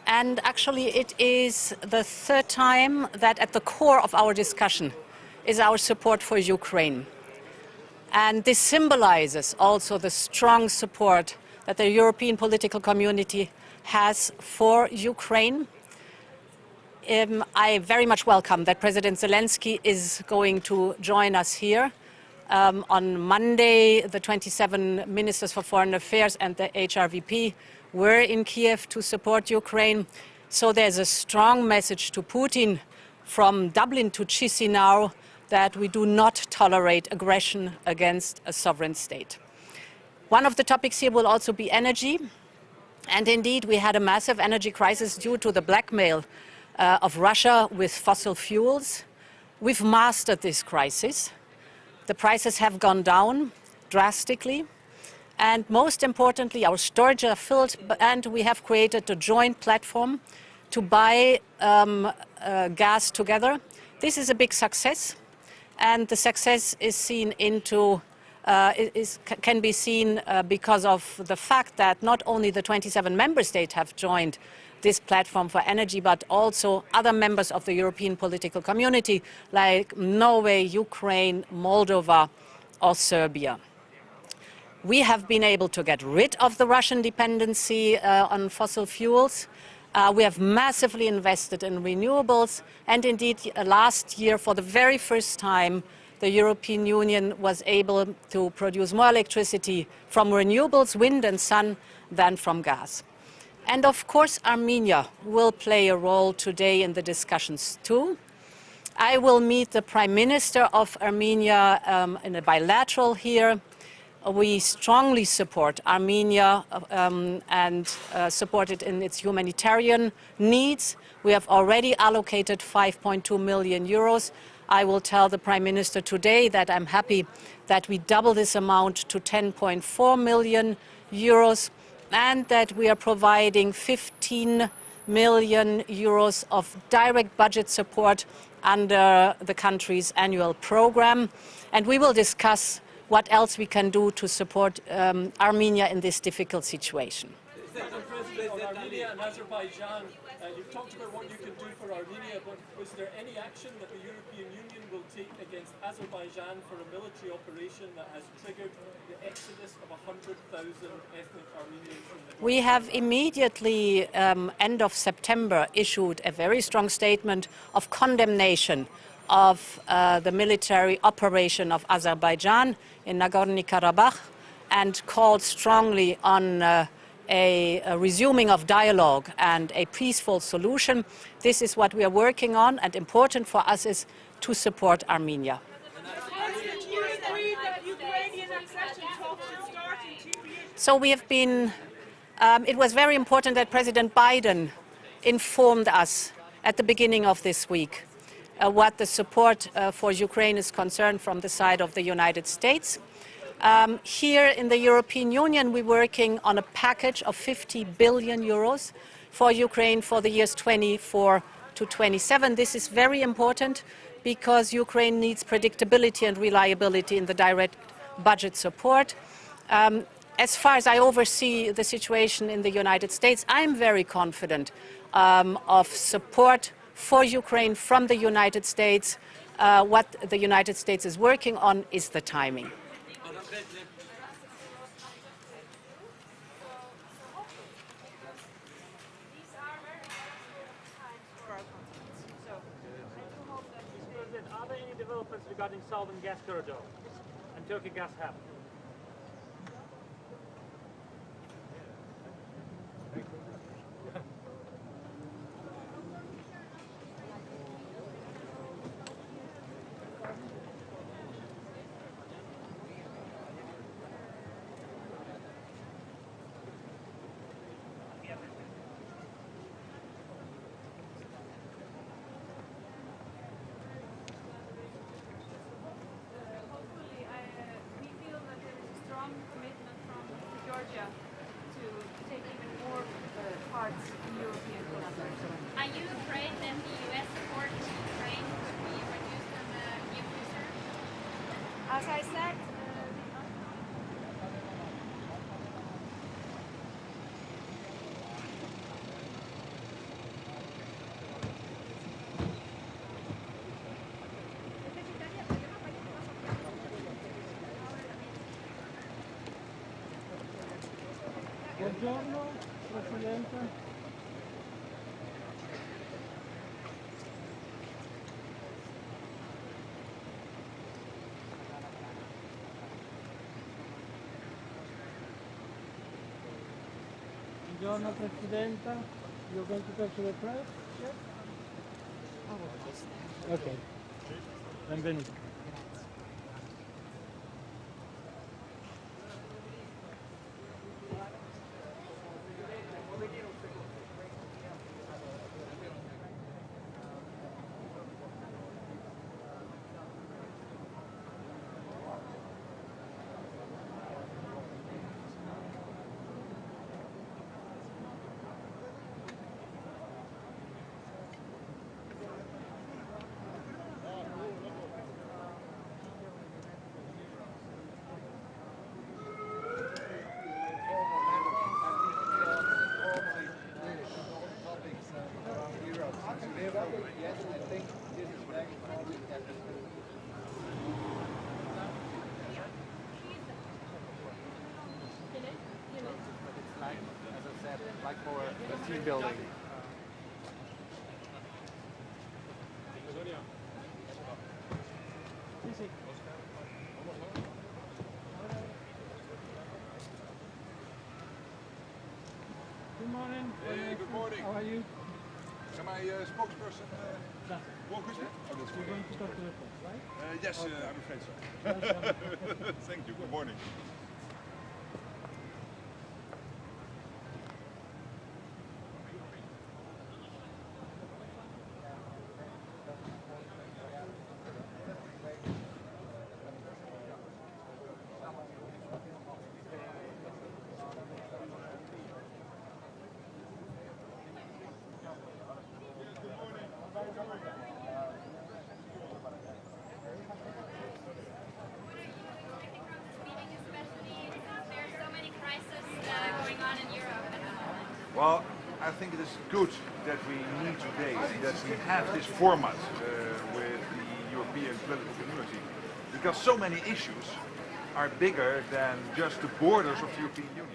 And actually it is the third time that at the core of our discussion is our support for Ukraine. And this symbolizes also the strong support that the European political community has for Ukraine. I very much welcome that President Zelensky is going to join us here. On Monday, the 27 ministers for foreign affairs and the HRVP were in Kiev to support Ukraine. So there's a strong message to Putin from Dublin to Chisinau that we do not tolerate aggression against a sovereign state. One of the topics here will also be energy. And indeed, we had a massive energy crisis due to the blackmail of Russia with fossil fuels. We've mastered this crisis. The prices have gone down drastically. And most importantly, our storages are filled, and we have created a joint platform to buy gas together. This is a big success, and the success is seen into can be seen because of the fact that not only the 27 member states have joined this platform for energy, but also other members of the European political community like Norway, Ukraine, Moldova or Serbia. We have been able to get rid of the Russian dependency on fossil fuels. We have massively invested in renewables, and indeed last year, for the very first time, the European Union was able to produce more electricity from renewables, wind and sun, than from gas. And of course, Armenia will play a role today in the discussions too. I will meet the Prime Minister of Armenia in a bilateral here. We strongly support Armenia and support it in its humanitarian needs. We have already allocated 5.2 million euros. I will tell the Prime Minister today that I'm happy that we double this amount to 10.4 million euros and that we are providing 15 million euros of direct budget support under the country's annual program. And we will discuss what else we can do to support Armenia in this difficult situation. Madam President, on Armenia and Azerbaijan, you've talked about what you can do for Armenia, but is there any action that the European Union will take against Azerbaijan for a military operation that has triggered the exodus of 100,000 ethnic Armenians from the... We have immediately, end of September, issued a very strong statement of condemnation of the military operation of Azerbaijan in Nagorno-Karabakh and called strongly on a resuming of dialogue and a peaceful solution. This is what we are working on, and important for us is to support Armenia. So we have been, it was very important that President Biden informed us at the beginning of this week what the support for Ukraine is concerned from the side of the United States. Here in the European Union, we're working on a package of 50 billion euros for Ukraine for the years 24 to 27. This is very important because Ukraine needs predictability and reliability in the direct budget support. As far as I oversee the situation in the United States, I'm very confident of support for Ukraine from the United States. What the United States is working on is the timing. Are there any developments regarding Southern Gas Corridor and Turkey Gas Hub? Are you afraid that the U.S. support to Ukraine could be reduced in the near future? As I said, Buongiorno, Presidente. Buongiorno Presidenta, you're going to talk to the press? Yes? Okay. Benvenuto. Like for team building. Good morning. Hey, good morning. How are you? Am I spokesperson walk with you? Oh, that's You're good. going to talk to the press, right? Yes, I'm afraid so. Thank you. Good morning. Well, I think it is good that we meet today, that we have this format with the European political community, because so many issues are bigger than just the borders of the European Union.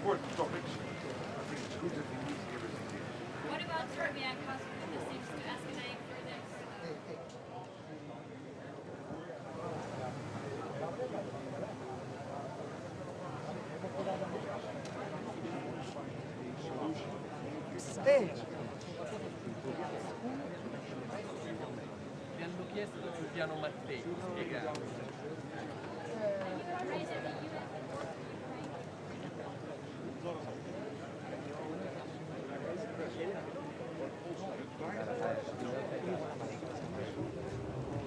Important topics. I think it's good that we meet here as it is. What about Serbia and Kosovo? This seems to escalate for this. Mi hanno chiesto sul piano Mattei, spiegare.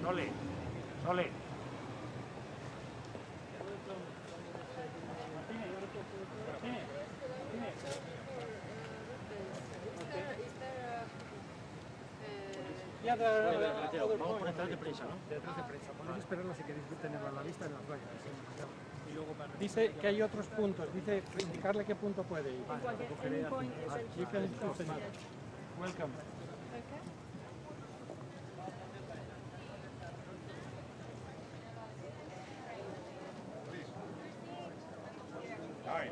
Nole. Yeah, vamos por detrás de prensa, ¿no? Detrás de prensa. Podéis esperarlo si queréis tenerlo a la vista en las vallas. Y luego dice que hay otros puntos. Dice indicarle qué punto puede ir. You can choose another. Welcome. Hi.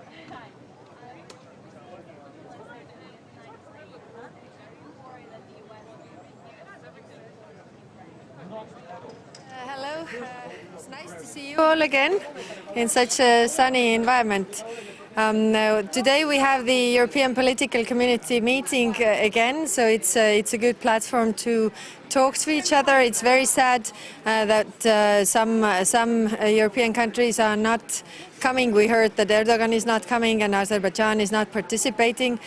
Hello, it's nice to see you all again in such a sunny environment. Today we have the European Political Community meeting again, so it's a good platform to talk to each other. It's very sad that some European countries are not coming. We heard that Erdogan is not coming and Azerbaijan is not participating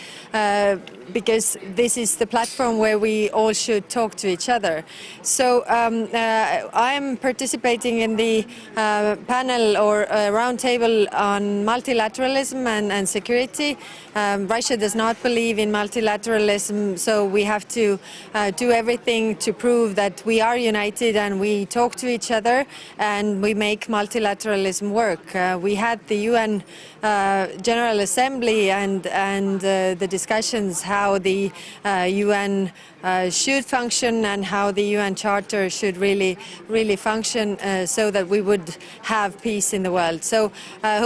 because this is the platform where we all should talk to each other. So I'm participating in the panel or roundtable on multilateralism and security. Russia does not believe in multilateralism, so we have to do everything to prove that we are united and we talk to each other and we make multilateralism work. We had the UN General Assembly and the discussions how the UN should function and how the UN Charter should really function so that we would have peace in the world. So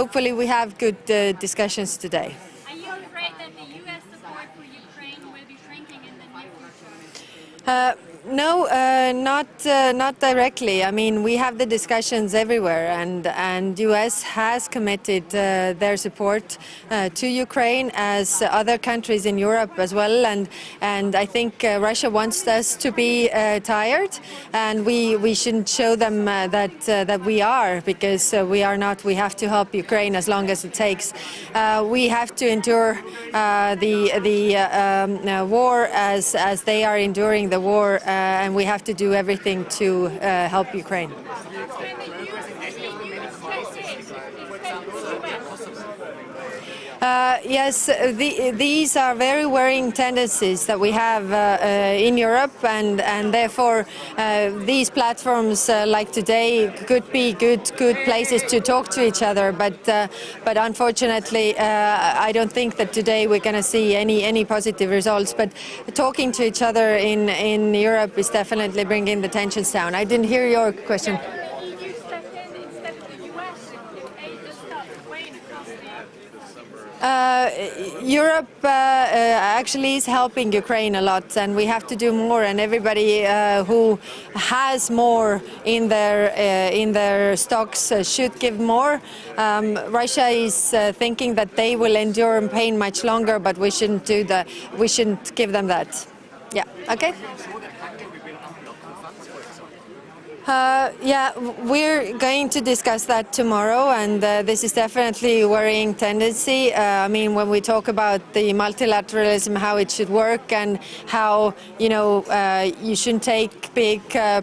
hopefully we have good discussions today. Are you afraid that the U.S. support for Ukraine will be shrinking in the near future? No, not directly. I mean, we have the discussions everywhere, and U.S. has committed their support to Ukraine, as other countries in Europe as well. And I think Russia wants us to be tired, and we shouldn't show them that we are, because we are not. We have to help Ukraine as long as it takes. We have to endure the war as they are enduring the war. And we have to do everything to help Ukraine. Yes, these are very worrying tendencies that we have in Europe, and therefore these platforms like today could be good places to talk to each other. But unfortunately, I don't think that today we're going to see any positive results. But talking to each other in Europe is definitely bringing the tensions down. I didn't hear your question. Europe actually is helping Ukraine a lot, and we have to do more. And everybody who has more in their stocks should give more. Russia is thinking that they will endure pain much longer, but we shouldn't do that. We shouldn't give them that. Yeah. Okay. Yeah, we're going to discuss that tomorrow, and this is definitely a worrying tendency. I mean, when we talk about the multilateralism, how it should work, and how, you know, you shouldn't take big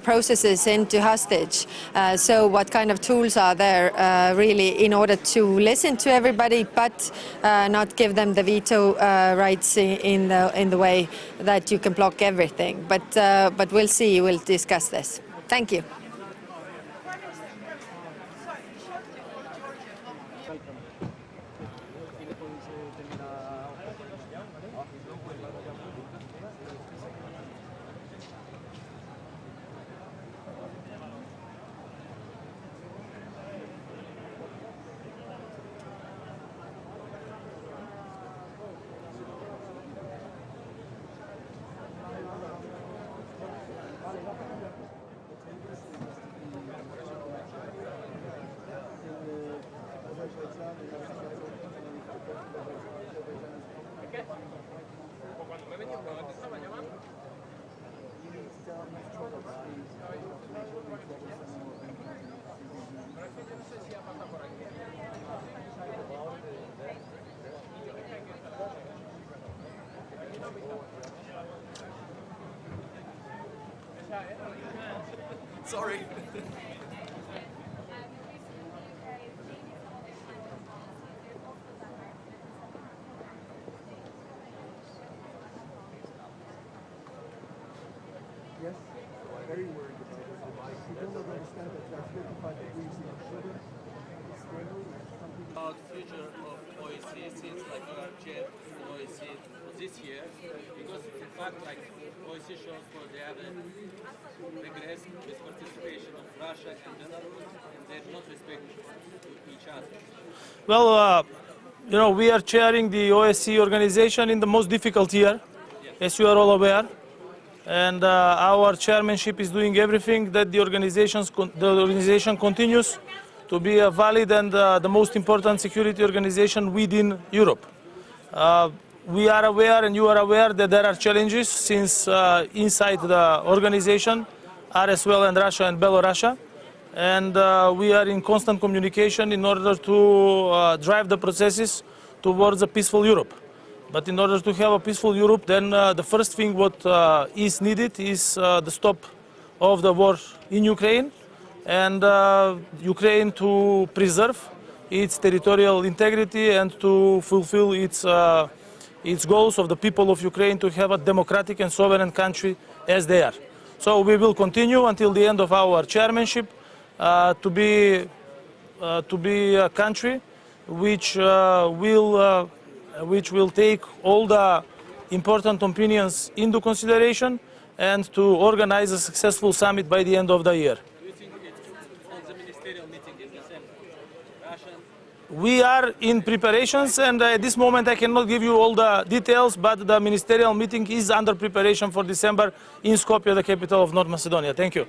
processes into hostage. So what kind of tools are there really in order to listen to everybody, but not give them the veto rights in the way that you can block everything. But we'll see. We'll discuss this. Thank you. Sorry. Yes, very worried about it. You don't understand that there are 35 degrees in sugar. It's something about the future of OSCE, since like you are chair of OSCE this year, because in fact like OSCE shows for the other regress with participation of Russia and Belarus, and they do not respect each other. Well, you know, we are chairing the OSCE organization in the most difficult year, as you are all aware. And our chairmanship is doing everything that the organization continues to be a valid and the most important security organization within Europe. We are aware, and you are aware, that there are challenges since inside the organization are as well in Russia and Belarus. And we are in constant communication in order to drive the processes towards a peaceful Europe. But in order to have a peaceful Europe, then the first thing what is needed is the stop of the war in Ukraine, and Ukraine to preserve its territorial integrity and to fulfill its goals of the people of Ukraine to have a democratic and sovereign country as they are. So we will continue until the end of our chairmanship to be a country which will take all the important opinions into consideration and to organize a successful summit by the end of the year. We are in preparations, and at this moment I cannot give you all the details, but the ministerial meeting is under preparation for December in Skopje, the capital of North Macedonia. Thank you.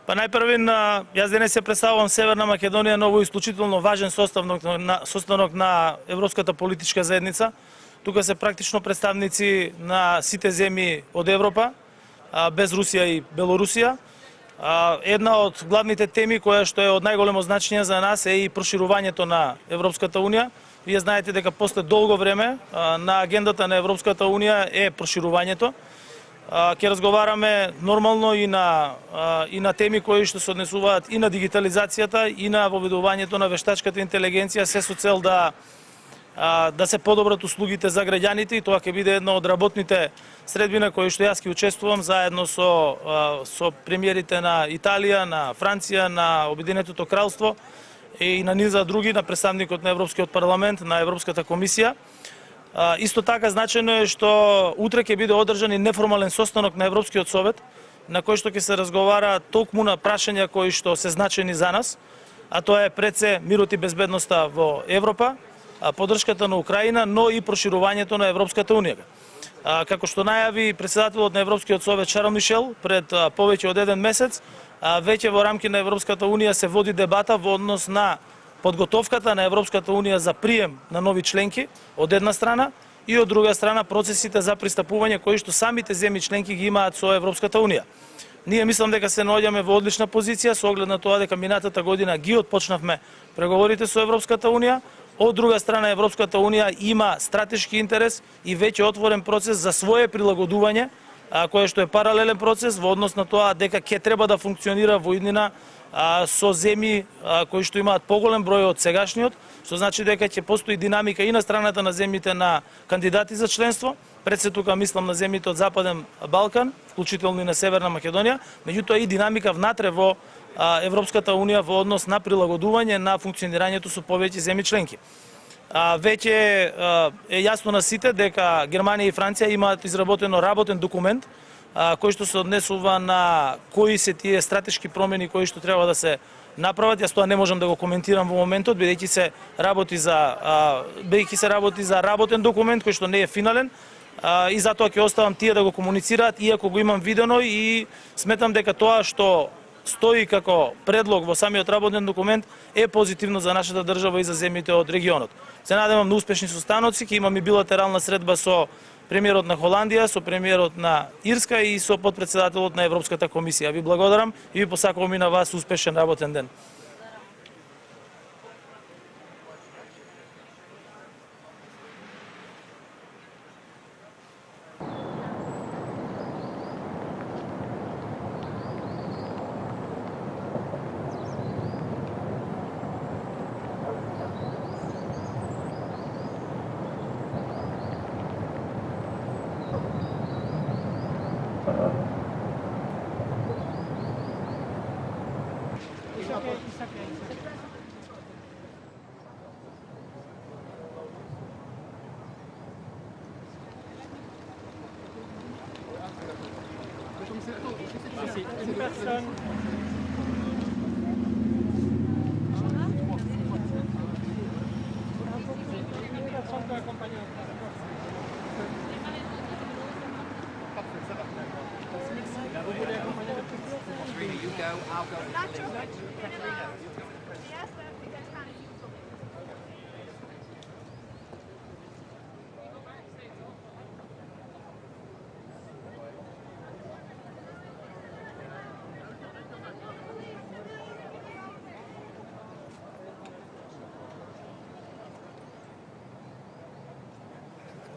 Па најпрвин, јас денес се представувам Северна Македонија, ново исклучително важен состанок на Европската политичка заедница. Тука се практично представници на сите земји од Европа, без Русија и Белорусија. Една од главните теми која што е од најголемо значење за нас е и проширувањето на Европската Унија. Вие знаете дека после долго време на агендата на Европската Унија е проширувањето. Ќе разговараме нормално и на теми кои што се однесуваат и на дигитализацијата и на воведувањето на вештачката интелигенција, се со цел да се подобрат услугите за граѓаните, и тоа ќе биде една од работните средби на кои што јас ќе учествувам заедно со премиерите на Италија, на Франција, на Обединетото кралство и на низа други, на представникот на Европскиот парламент, на Европската комисија. Исто така значено е што утре ќе биде одржан и неформален состанок на Европскиот совет, на кој што ќе се разговара токму на прашања кои што се значени за нас, а тоа е пред се мирот и безбедноста во Европа, поддршката на Украина, но и проширувањето на Европската Унија. Како што најави председателот на Европскиот совет Шарл Мишел пред повеќе од еден месец, веќе во рамки на Европската Унија се води дебата во однос на подготовката на Европската Унија за прием на нови членки од една страна и од друга страна процесите за пристапување кои што самите земји членки ги имаат со Европската Унија. Ние мислам дека се наоѓаме во одлична позиција со оглед на тоа дека минатата година ги отпочнавме преговорите со Европската Унија. Од друга страна, Европската Унија има стратешки интерес и веќе отворен процес за свое прилагодување, кој што е паралелен процес во однос на тоа дека ќе треба да функционира во иднина со земји кои што имаат поголем број од сегашниот, што значи дека ќе постои динамика и на страната на земјите на кандидати за членство. Пред се тука мислам на земјите од Западен Балкан, вклучително и на Северна Македонија, меѓутоа и динамика внатре во Европската Унија во однос на прилагодување на функционирањето со повеќе земји членки. Веќе е јасно на сите дека Германија и Франција имаат изработено работен документ кој што се однесува на кои се тие стратешки промени кои што треба да се направат. Јас тоа не можам да го коментирам во моментот, бидејќи се работи за работен документ кој што не е финален, и затоа ќе оставам тие да го комуницираат, иако го имам видено, и сметам дека тоа што стои како предлог во самиот работен документ е позитивно за нашата држава и за земјите од регионот. Се надевам на успешни состаноци, ќе имам и билатерална средба со премиерот на Холандија, со премиерот на Ирска и со подпредседателот на Европската комисија. Ви благодарам и ви посакувам и на вас успешен работен ден.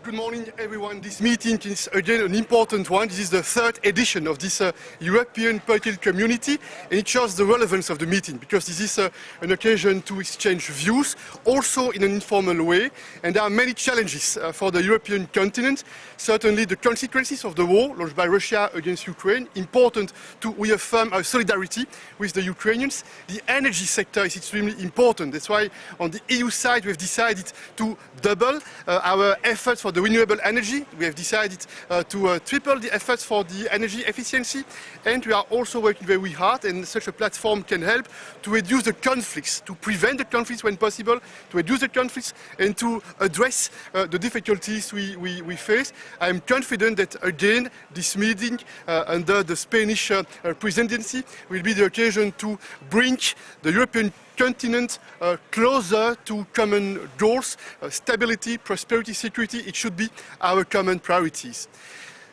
Good morning, everyone. This meeting is again an important one. This is the third edition of this European political community, and it shows the relevance of the meeting because this is an occasion to exchange views, also in an informal way. And there are many challenges for the European continent. Certainly the consequences of the war launched by Russia against Ukraine, important to reaffirm our solidarity with the Ukrainians. The energy sector is extremely important. That's why on the EU side we've decided to double our efforts for the renewable energy. We have decided to triple the efforts for the energy efficiency, and we are also working very hard, and such a platform can help to reduce the conflicts, to prevent the conflicts when possible, to reduce the conflicts and to address the difficulties we face. I am confident that again this meeting under the Spanish presidency will be the occasion to bring the European continent closer to common goals, stability, prosperity, security. It should be our common priorities.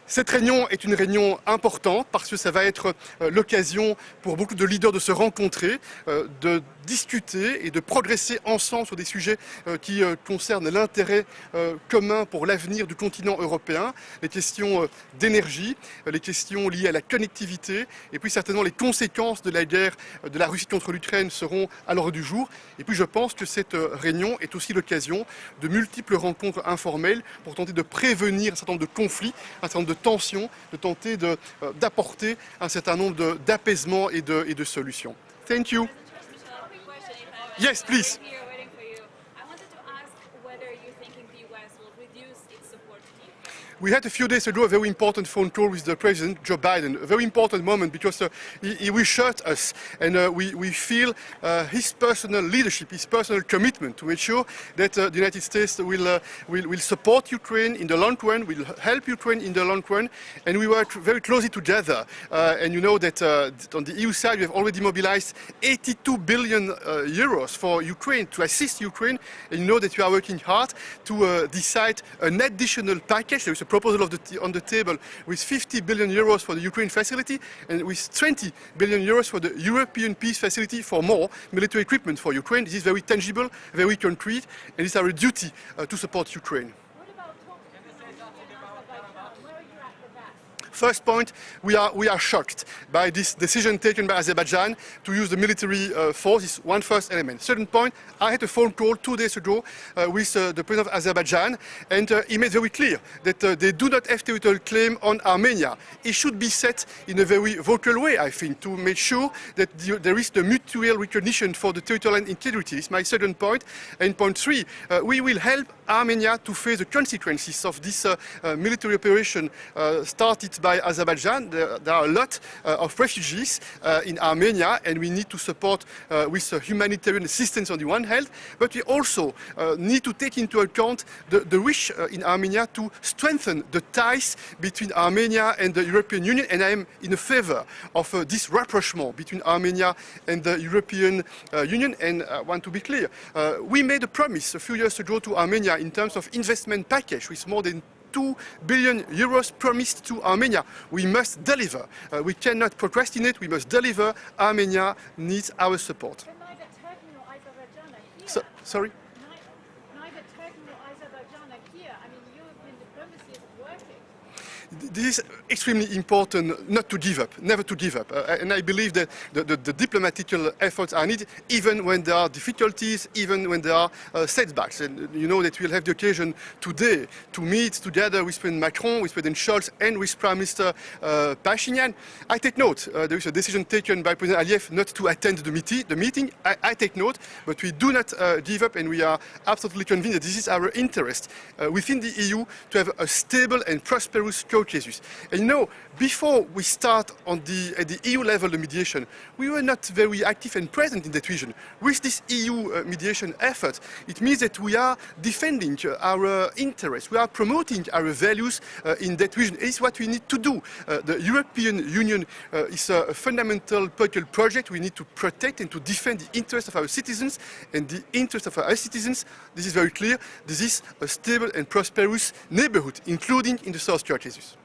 Cette réunion est une réunion importante parce que ça va être l'occasion pour beaucoup de leaders de se rencontrer, de discuter et de progresser ensemble sur des sujets qui concernent l'intérêt commun pour l'avenir du continent européen, les questions d'énergie, les questions liées à la connectivité, et puis certainement les conséquences de la guerre de la Russie contre l'Ukraine seront à l'ordre du jour. Et puis je pense que cette réunion est aussi l'occasion de multiples rencontres informelles pour tenter de prévenir un certain nombre de conflits, un certain nombre de tensions, de tenter d'apporter un certain nombre d'apaisements et de solutions. Thank you. Yes, please. We had a few days ago a very important phone call with the President, Joe Biden, a very important moment because he reassured us, and we feel his personal leadership, his personal commitment to ensure that the United States will support Ukraine in the long run, will help Ukraine in the long run, and we work very closely together. And you know that on the EU side we have already mobilized 82 billion euros for Ukraine, to assist Ukraine, and you know that we are working hard to decide an additional package. There is a proposal on the table with 50 billion euros for the Ukraine facility and with 20 billion euros for the European Peace Facility for more military equipment for Ukraine. This is very tangible, very concrete, and it's our duty to support Ukraine. First point, we are shocked by this decision taken by Azerbaijan to use the military force. Is one first element. Second point, I had a phone call 2 days ago with the president of Azerbaijan, and he made very clear that they do not have territorial claim on Armenia. It should be set in a very vocal way, I think, to make sure that there is the mutual recognition for the territorial integrity. It's my second point. And point three, we will help Armenia to face the consequences of this military operation started by Azerbaijan. There are a lot of refugees in Armenia, and we need to support with humanitarian assistance on the one hand, but we also need to take into account the wish in Armenia to strengthen the ties between Armenia and the European Union, and I am in favor of this rapprochement between Armenia and the European Union. And I want to be clear, we made a promise a few years ago to Armenia in terms of investment package with more than 2 billion euros promised to Armenia. We must deliver. We cannot procrastinate. We must deliver. Armenia needs our support. Sorry? Neither Turkey nor Azerbaijan are here. I mean, European diplomacy is working. This is extremely important not to give up, never to give up. And I believe that the diplomatical efforts are needed even when there are difficulties, even when there are setbacks. And you know that we'll have the occasion today to meet together with President Macron, with President Scholz, and with Prime Minister Pashinyan. I take note, there is a decision taken by President Aliyev not to attend the meeting. I take note, but we do not give up, and we are absolutely convinced that this is our interest within the EU to have a stable and prosperous Caucasus. And you know, before we start at the EU level the mediation, we were not very active and present in that region. With this EU mediation effort, it means that we are defending our interests, we are promoting our values in that region. It's what we need to do. The European Union is a fundamental political project. We need to protect and to defend the interests of our citizens, and the interests of our citizens, this is very clear, this is a stable and prosperous neighborhood, including in the South Caucasus.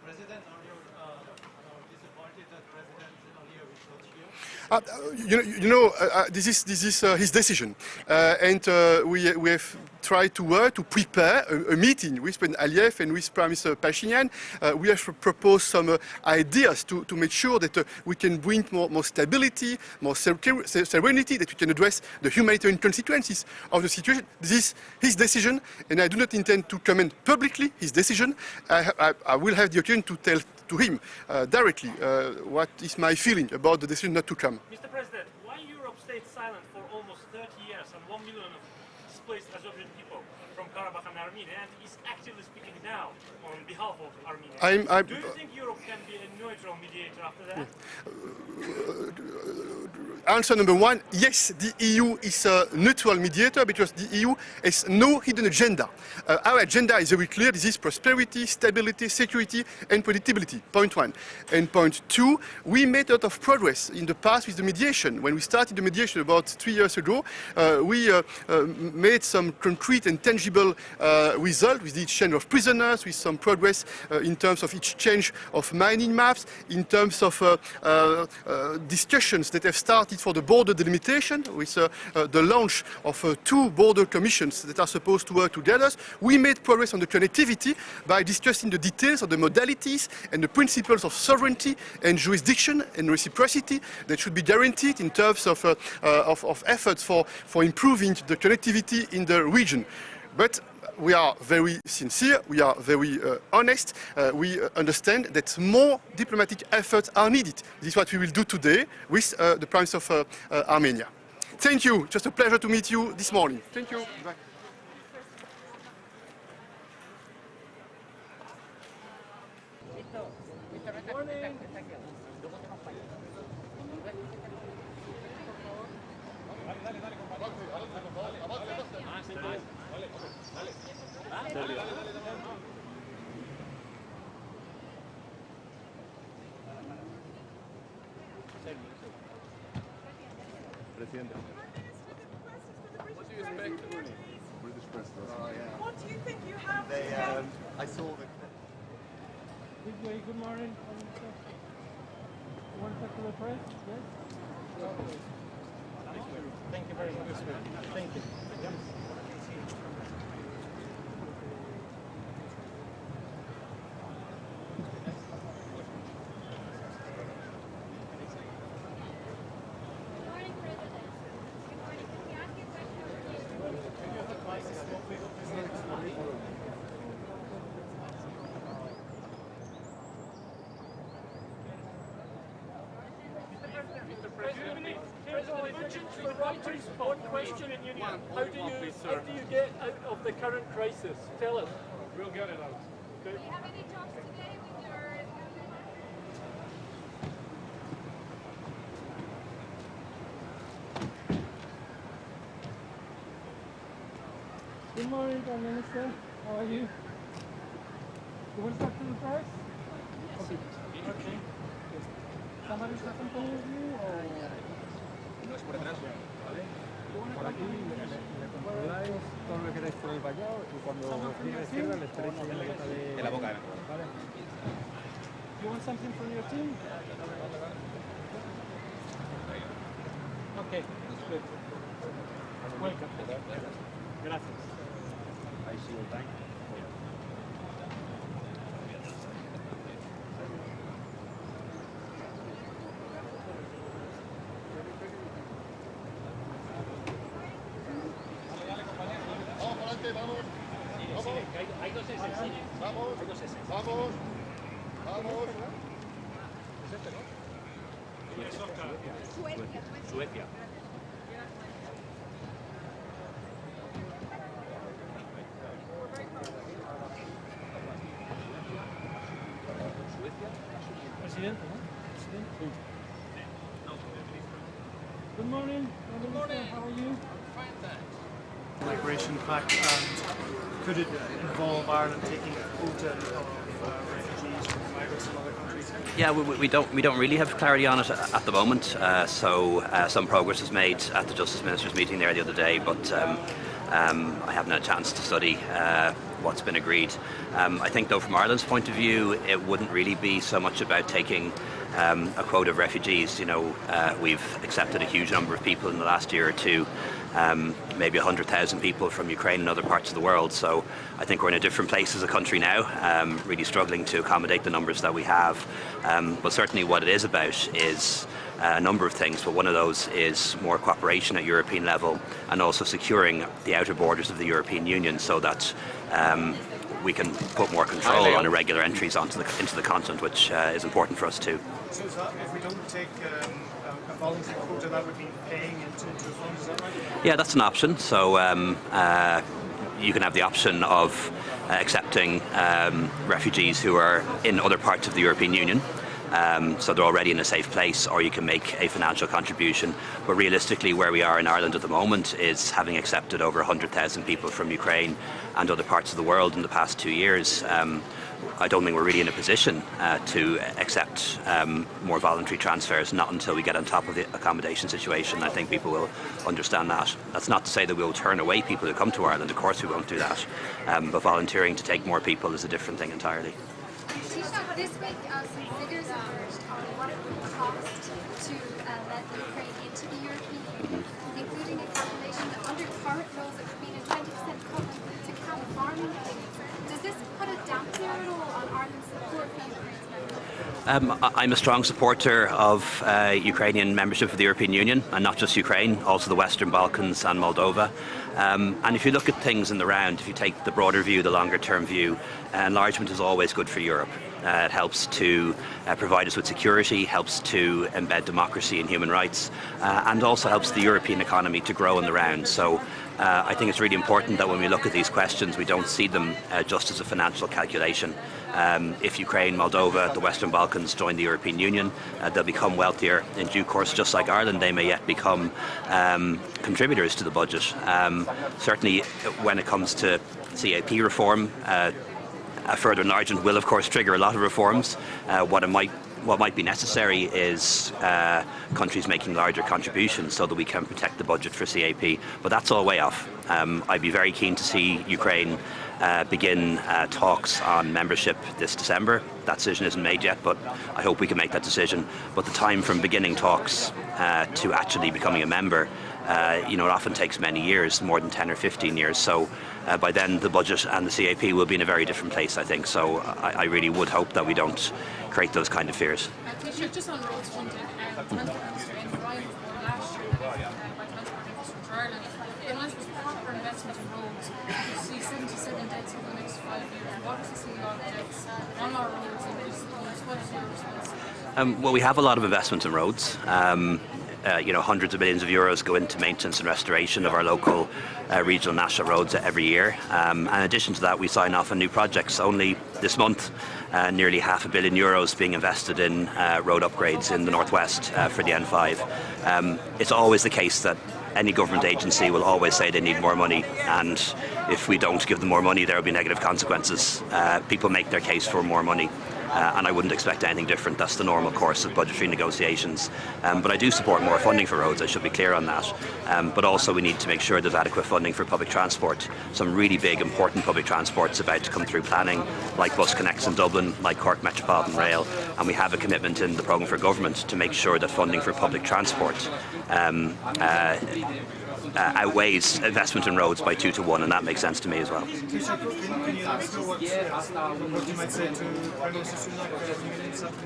This is his decision, and we have tried to work to prepare a meeting with President Aliyev and with Prime Minister Pashinyan. We have proposed some ideas to make sure that we can bring more stability, more serenity, that we can address the humanitarian consequences of the situation. This is his decision, and I do not intend to comment publicly his decision. I will have the occasion to tell to him directly what is my feeling about the decision not to come. Mr. President, why Europe stayed silent for almost 30 years and 1 million of displaced Azerbaijan people from Karabakh and Armenia, and is actively speaking now on behalf of Armenia? Do you think Europe can be a neutral mediator after that? Answer number one, yes, the EU is a neutral mediator because the EU has no hidden agenda. Our agenda is very clear. This is prosperity, stability, security, and predictability, point one. And point two, we made a lot of progress in the past with the mediation. When we started the mediation about 3 years ago, we made some concrete and tangible result with the exchange of prisoners, with some progress in terms of exchange of mining maps, in terms of discussions that have started for the border delimitation, with the launch of 2 border commissions that are supposed to work together. We made progress on the connectivity by discussing the details of the modalities and the principles of sovereignty and jurisdiction and reciprocity that should be guaranteed in terms of efforts for improving the connectivity in the region. But we are very sincere, we are very honest, we understand that more diplomatic efforts are needed. This is what we will do today with the Prime Minister of Armenia. Thank you, just a pleasure to meet you this morning. Thank you. Bye. Presidente. What do you expect? British press. What do you think you have? I saw the. Good morning. You want to talk to the press? Yes? Okay. Thank you very much. Thank you. One question in Union. How do you get out of the current crisis? Tell us. We'll get it out. Do you have any talks today with your Good morning, Prime Minister. How are you? You want to talk to the press? Okay. Okay. Somebody is accompanying you or? No es por atrás, ¿vale? Por aquí, me dais todo lo que queráis por el vallado y cuando llegue a la izquierda le esperéis en la bota de la boca. ¿Vale? You want something from your team? Okay, that's good. Welcome. Gracias. I see your time. Suecia. Presidente, ¿no? Presidente. Good morning. Good morning. How are you? Fine, thanks. Migration pact, and could it involve Ireland taking a quota of refugees from migrants from other countries? Yeah, we don't really have clarity on it at the moment. Some progress was made at the Justice Ministers meeting there the other day, but I haven't had a chance to study what's been agreed. I think, though, from Ireland's point of view, it wouldn't really be so much about taking a quota of refugees. You know, we've accepted a huge number of people in the last year or two, maybe 100,000 people from Ukraine and other parts of the world. So I think we're in a different place as a country now, really struggling to accommodate the numbers that we have. But certainly what it is about is a number of things, but one of those is more cooperation at European level and also securing the outer borders of the European Union so that we can put more control on irregular entries into the continent, which is important for us too. So if we don't take a voluntary quota, that would mean paying into the fund, is that right? Yeah, that's an option. So you can have the option of accepting refugees who are in other parts of the European Union. So they're already in a safe place, or you can make a financial contribution. But realistically, where we are in Ireland at the moment is having accepted over 100,000 people from Ukraine and other parts of the world in the past 2 years. I don't think we're really in a position to accept more voluntary transfers, not until we get on top of the accommodation situation. I think people will understand that. That's not to say that we'll turn away people who come to Ireland. Of course we won't do that. But volunteering to take more people is a different thing entirely. This week, some figures emerged on what it would cost to let Ukraine into the European Union, including a calculation that under current laws it would mean a 20% cut to camp farming payments. Does this put a damper at all on Ireland's support for Ukraine's membership? I'm a strong supporter of Ukrainian membership of the European Union, and not just Ukraine, also the Western Balkans and Moldova. And if you look at things in the round, if you take the broader view, the longer term view, enlargement is always good for Europe. It helps to provide us with security, helps to embed democracy and human rights, and also helps the European economy to grow in the round. So I think it's really important that when we look at these questions, we don't see them just as a financial calculation. If Ukraine, Moldova, the Western Balkans join the European Union, they'll become wealthier in due course, just like Ireland. They may yet become contributors to the budget. Certainly when it comes to CAP reform, a further enlargement will of course trigger a lot of reforms. What might be necessary is countries making larger contributions so that we can protect the budget for CAP, but that's all way off. I'd be very keen to see Ukraine begin talks on membership this December. That decision isn't made yet, but I hope we can make that decision. But the time from beginning talks to actually becoming a member, it often takes many years, more than 10 or 15 years. So by then the budget and the CAP will be in a very different place, I think. So I really would hope that we don't create those kind of fears. Just on roads funding, Transport Minister in Ryan was last year by Transport Infrastructure Ireland. The last was proper investment in roads. You see 77 deaths over the next 5 years. What is the CEO of deaths on our roads in recent years? What is your response? Well, we have a lot of investment in roads. Hundreds of millions of euros go into maintenance and restoration of our local, regional, national roads every year. In addition to that, we sign off on new projects. Only this month, nearly €500 million being invested in road upgrades in the northwest for the N5. It's always the case that any government agency will always say they need more money, and if we don't give them more money, there will be negative consequences. People make their case for more money. And I wouldn't expect anything different. That's the normal course of budgetary negotiations. But I do support more funding for roads, I should be clear on that. But also we need to make sure there's adequate funding for public transport. Some really big, important public transport's about to come through planning, like Bus Connects in Dublin, like Cork Metropolitan Rail, and we have a commitment in the programme for government to make sure that funding for public transport outweighs investment in roads by 2 to 1, and that makes sense to me as well.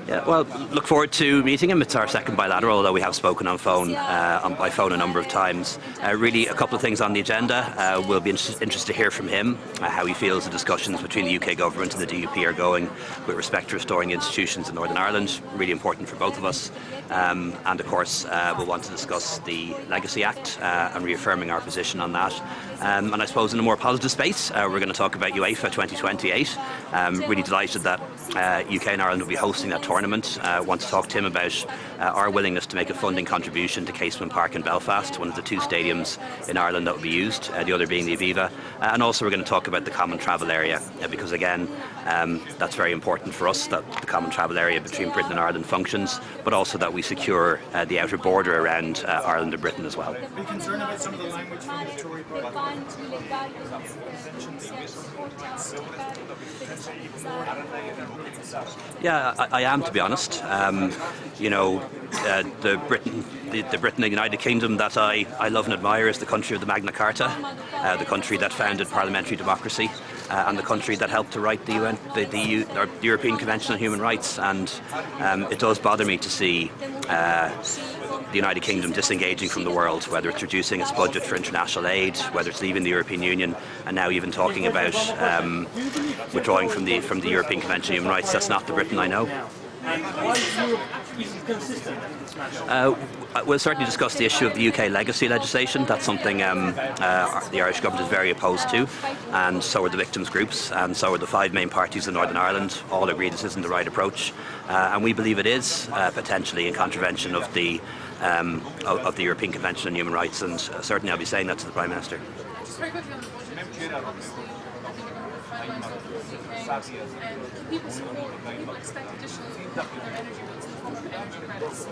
Yeah, well, look forward to meeting him. It's our second bilateral, although we have spoken on by phone a number of times. Really, a couple of things on the agenda. We'll be interested to hear from him how he feels the discussions between the UK government and the DUP are going with respect to restoring the institutions in Northern Ireland. Really important for both of us. And of course, we'll want to discuss the Legacy Act and reaffirming our position on that. And I suppose in a more positive space, we're going to talk about UEFA 2028. Really delighted that UK and Ireland will be hosting that tournament. Want to talk to him about our willingness to make a funding contribution to Casement Park in Belfast, one of the 2 stadiums in Ireland that will be used, the other being the Aviva. And also we're going to talk about the common travel area, because again, that's very important for us, that the common travel area between Britain and Ireland functions, but also that we secure the outer border around Ireland and Britain as well. Are you concerned about some of the language from the Tory party? Yeah, I am, to be honest. You know, the Britain and United Kingdom that I love and admire is the country of the Magna Carta, the country that founded parliamentary democracy, and the country that helped to write the European Convention on Human Rights. And it does bother me to see the United Kingdom disengaging from the world, whether it's reducing its budget for international aid, whether it's leaving the European Union, and now even talking about withdrawing from the European Convention on Human Rights. That's not the Britain I know. We'll certainly discuss the issue of the UK legacy legislation. That's something the Irish government is very opposed to, and so are the victims' groups, and so are the 5 main parties in Northern Ireland. All agree this isn't the right approach, and we believe it is potentially in contravention of the European Convention on Human Rights, and certainly I'll be saying that to the Prime Minister. Just very quickly on the budget, obviously, I think you're going to finalise over the UK. People support, people expect additional impact on their energy bills in the form of energy credits.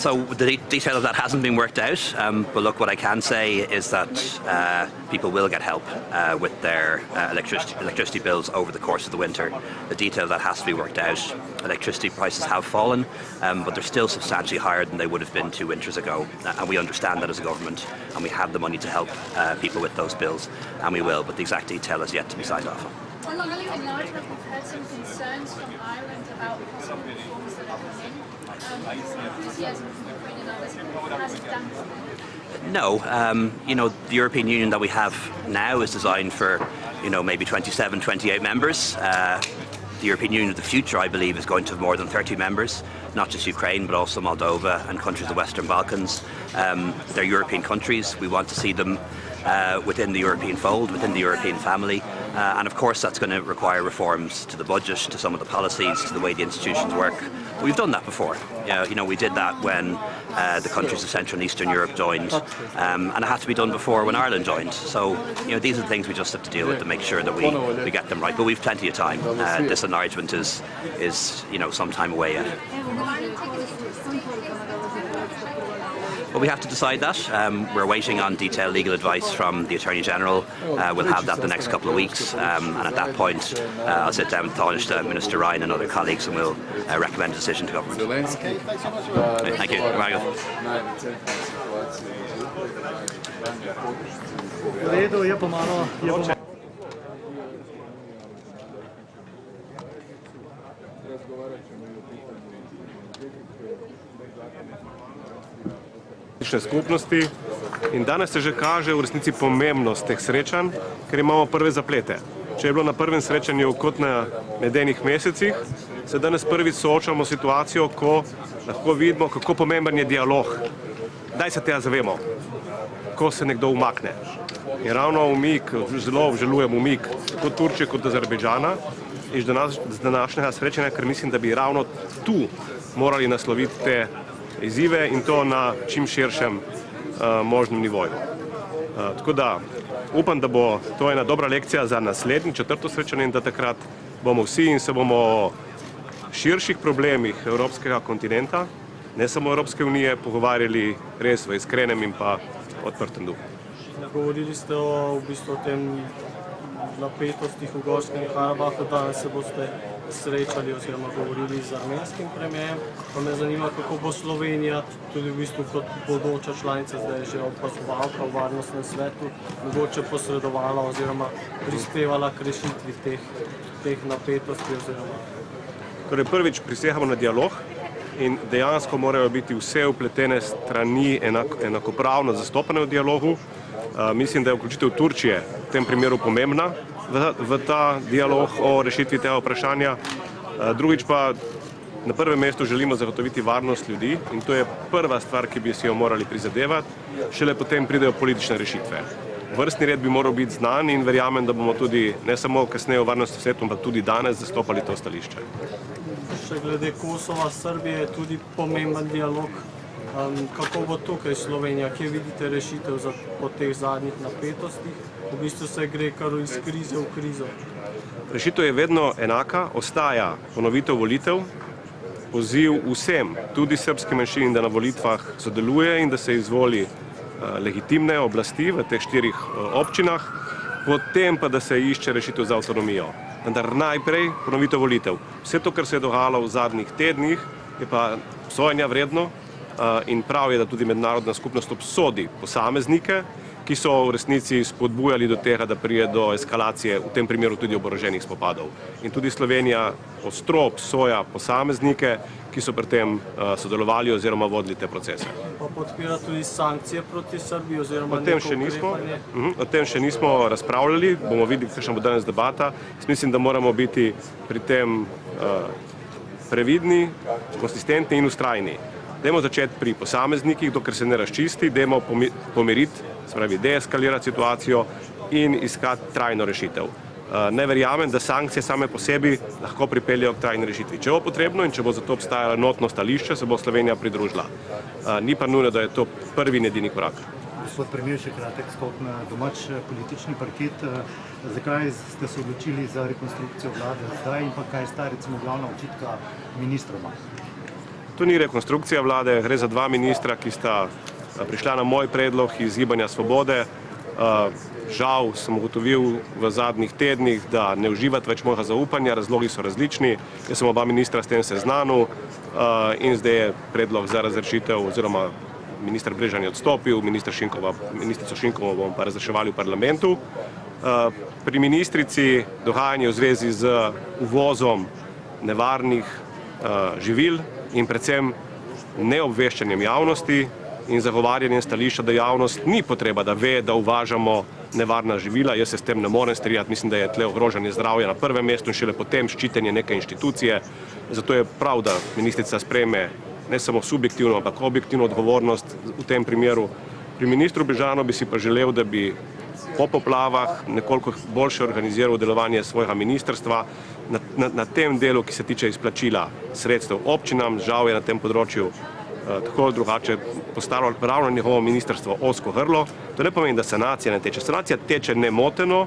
So the detail of that hasn't been worked out, but look, what I can say is that people will get help with their electricity bills over the course of the winter. The detail of that has to be worked out. Electricity prices have fallen, but they're still substantially higher than they would have been 2 winters ago, and we understand that as a government, and we have the money to help people with those bills, and we will, but the exact detail is yet to be signed off on. Well, in Ireland, we've heard some concerns from Ireland about possible reforms that are coming in. Enthusiasm from Ukraine has it dampened? No, you know, the European Union that we have now is designed for, you know, maybe 27, 28 members. The European Union of the future, I believe, is going to have more than 30 members, not just Ukraine, but also Moldova and countries of the Western Balkans. They're European countries. We want to see them within the European fold, within the European family. And of course, that's going to require reforms to the budget, to some of the policies, to the way the institutions work. We've done that before. You know, we did that when the countries of Central and Eastern Europe joined, and it had to be done before when Ireland joined. So, you know, these are the things we just have to deal with to make sure that we get them right. But we've plenty of time. This enlargement is you know, some time away yet. Well, we have to decide that. We're waiting on detailed legal advice from the Attorney General. We'll have that the next couple of weeks, and at that point I'll sit down with Tánaiste, Minister Ryan and other colleagues, and we'll recommend a decision to government. Thank you. Skupnosti in danes se že kaže v resnici pomembnost teh srečanj, ker imamo prve zaplete. Če je bilo na prvem srečanju kot na medenih mesecih, se danes prvič soočamo s situacijo, ko lahko vidimo, kako pomemben je dialog. Kdaj se tega zavemo? Ko se nekdo umakne. In ravno umik, zelo obžalujem umik tako Turčije kot Azerbajdžana iz današnjega srečanja, ker mislim, da bi ravno tu morali nasloviti te izzive in to na čim širšem možnem nivoju. Tako da upam, da bo to ena dobra lekcija za naslednji, 4. srečanje in da takrat bomo vsi in se bomo o širših problemih evropskega kontinenta, ne samo Evropske unije, pogovarjali res v iskrenem in pa odprtem duhu. Govorili ste v bistvu o tem napetostih v Gorskem Karabahu, danes se boste srečali oziroma govorili z armenskim premijerjem. Pa me zanima, kako bo Slovenija, tudi v bistvu kot bodoča članica, zdaj že opazovalka v varnostnem svetu, mogoče posredovala oziroma prispevala k rešitvi teh napetosti oziroma. Torej prvič prisegamo na dialog in dejansko morajo biti vse vpletene strani enakopravno zastopane v dialogu. Mislim, da je vključitev Turčije v tem primeru pomembna v ta dialog o rešitvi tega vprašanja. Drugič pa na prvem mestu želimo zagotoviti varnost ljudi in to je prva stvar, ki bi si jo morali prizadevati, šele potem pridejo politične rešitve. Vrstni red bi moral biti znan in verjamem, da bomo tudi ne samo kasneje v varnostnem svetu, ampak tudi danes zastopali to stališče. Še glede Kosova, Srbije je tudi pomemben dialog. Kako bo tukaj Slovenija, kje vidite rešitev po teh zadnjih napetostih? V bistvu se gre kar iz krize v krizo. Rešitev je vedno enaka, ostaja ponovitev volitev, poziv vsem, tudi srbski manjšini, da na volitvah sodeluje in da se izvoli legitimne oblasti v teh 4 občinah, potem pa da se išče rešitev za avtonomijo. vendar najprej ponovitev volitev. Vse to, kar se je dogajalo v zadnjih tednih, je pa obsojanja vredno in prav je, da tudi mednarodna skupnost obsodi posameznike, ki so v resnici spodbujali do tega, da prije do eskalacije, v tem primeru tudi oboroženih spopadov. In tudi Slovenija ostro obsoja posameznike, ki so pri tem sodelovali oziroma vodili te procese. Pa podpira tudi sankcije proti Srbiji oziroma O tem še nismo razpravljali, bomo videli, kakšna bo danes debata. Mislim, da moramo biti pri tem previdni, konsistentni in ustrajni. Dajmo začeti pri posameznikih, dokler se ne razčisti, dajmo pomiriti, se pravi deeskalirati situacijo in iskati trajno rešitev. Ne verjamem, da sankcije same po sebi lahko pripeljejo k trajni rešitvi. Če bo potrebno in če bo za to obstajalo enotno stališče, se bo Slovenija pridružila. Ni pa nujno, da je to prvi in edini korak. Gospod premijer, še kratek skok na domač politični parket. Zakaj ste se odločili za rekonstrukcijo vlade zdaj in pa kaj sta recimo glavna očitka ministroma? To ni rekonstrukcija vlade, gre za dva ministra, ki sta prišla na moj predlog iz Gibanja Svobode. Žal sem ugotovil v zadnjih tednih, da ne uživate več mojega zaupanja, razlogi so različni. Jaz sem oba ministra s tem seznanil in zdaj je predlog za razrešitev oziroma minister Brežan je odstopil, ministrico Šinkovo bomo pa razreševali v parlamentu. Pri ministrici dogajanje v zvezi z uvozom nevarnih živil in predvsem neobveščanjem javnosti in zagovarjanjem stališča, da javnost ni potreba, da ve, da uvažamo nevarna živila. Jaz se s tem ne morem strinjati, mislim, da je tle ogrožanje zdravja na prvem mestu in šele potem ščitenje neke inštitucije. Zato je prav, da ministrica sprejme ne samo subjektivno, ampak objektivno odgovornost v tem primeru. Pri ministru Brežanu bi si pa želel, da bi po poplavah nekoliko boljše organiziral delovanje svojega ministrstva na tem delu, ki se tiče izplačila sredstev občinam. Žal je na tem področju tako drugače postalo ravno njegovo ministrstvo ozko grlo. To ne pomeni, da sanacija ne teče. Sanacija teče nemoteno,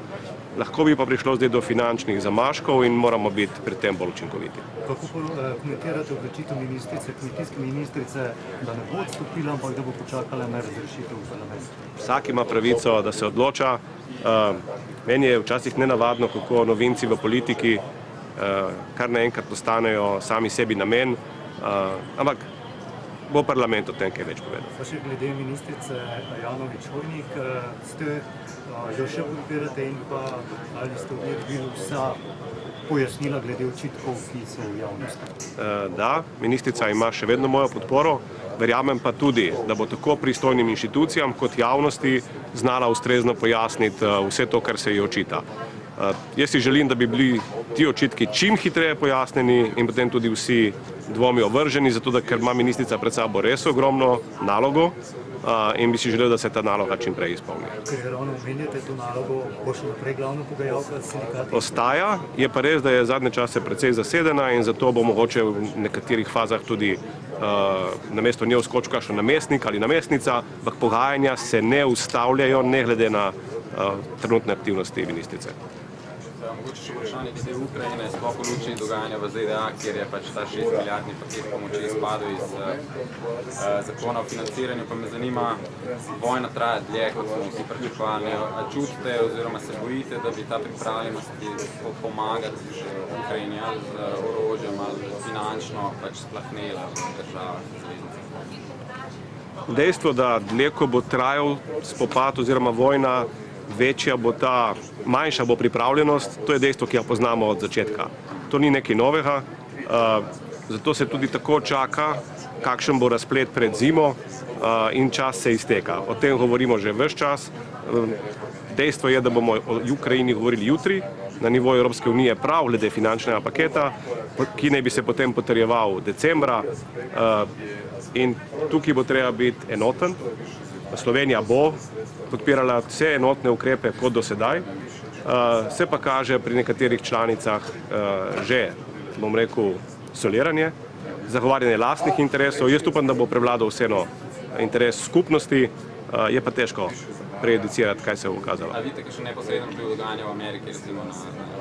lahko bi pa prišlo zdaj do finančnih zamaškov in moramo biti pri tem bolj učinkoviti. Kako komentirate odločitev ministrice, kmetijske ministrice, da ne bo odstopila, ampak da bo počakala na razrešitev v parlamentu? Vsak ima pravico, da se odloča. Meni je včasih nenavadno, kako novinci v politiki kar naenkrat postanejo sami sebi namen, ampak bo parlament o tem kaj več povedal. Pa še glede ministrice Ajanović-Hovnik, ste jo še podpirate in pa ali ste odbili vsa pojasnila glede očitkov, ki so v javnosti? Da, ministrica ima še vedno mojo podporo, verjamem pa tudi, da bo tako pristojnim inštitucijam kot javnosti znala ustrezno pojasniti vse to, kar se ji očita. Jaz si želim, da bi bili ti očitki čim hitreje pojasneni in potem tudi vsi dvomi ovrženi, zato ker ima ministrica pred sabo res ogromno nalogo in bi si želel, da se ta naloga čim prej izpolni. Ker ravno omenjate to nalogo, bo še naprej glavna pogajalka s sindikati? Ostaja, je pa res, da je zadnje čase precej zasedena in zato bo mogoče v nekaterih fazah tudi namesto nje vskočil kakšen namestnik ali namestnica, ampak pogajanja se ne ustavljajo, ne glede na trenutne aktivnosti ministrice. Mogoče še vprašanje glede Ukrajine, sploh v luči dogajanja v ZDA, kjer je pač ta 6 milijardni paket pomoči izpadel iz zakona o financiranju, pa me zanima, vojna traja dlje, kot smo vsi pričakovali. A čutite oziroma se bojite, da bi ta pripravljenost pomagati Ukrajini ali z orožjem ali finančno pač splahnela v državah zaveznicah? Dejstvo, da dlje, ko bo trajal spopad oziroma vojna, večja bo ta, manjša bo pripravljenost, to je dejstvo, ki ga poznamo od začetka. To ni nekaj novega, zato se tudi tako čaka, kakšen bo razplet pred zimo in čas se izteka. O tem govorimo že ves čas. Dejstvo je, da bomo o Ukrajini govorili jutri, na nivoju Evropske unije prav glede finančnega paketa, ki naj bi se potem potrjeval decembra in tukaj bo treba biti enoten. Slovenija bo podpirala vse enotne ukrepe kot do sedaj, se pa kaže pri nekaterih članicah že, bom rekel, soliranje, zagovarjanje lastnih interesov. Jaz upam, da bo prevladal vseeno interes skupnosti, je pa težko prejudicirati, kaj se bo ukazalo. A vidite, kakšen neposreden vpliv dogajanja v Ameriki, recimo na...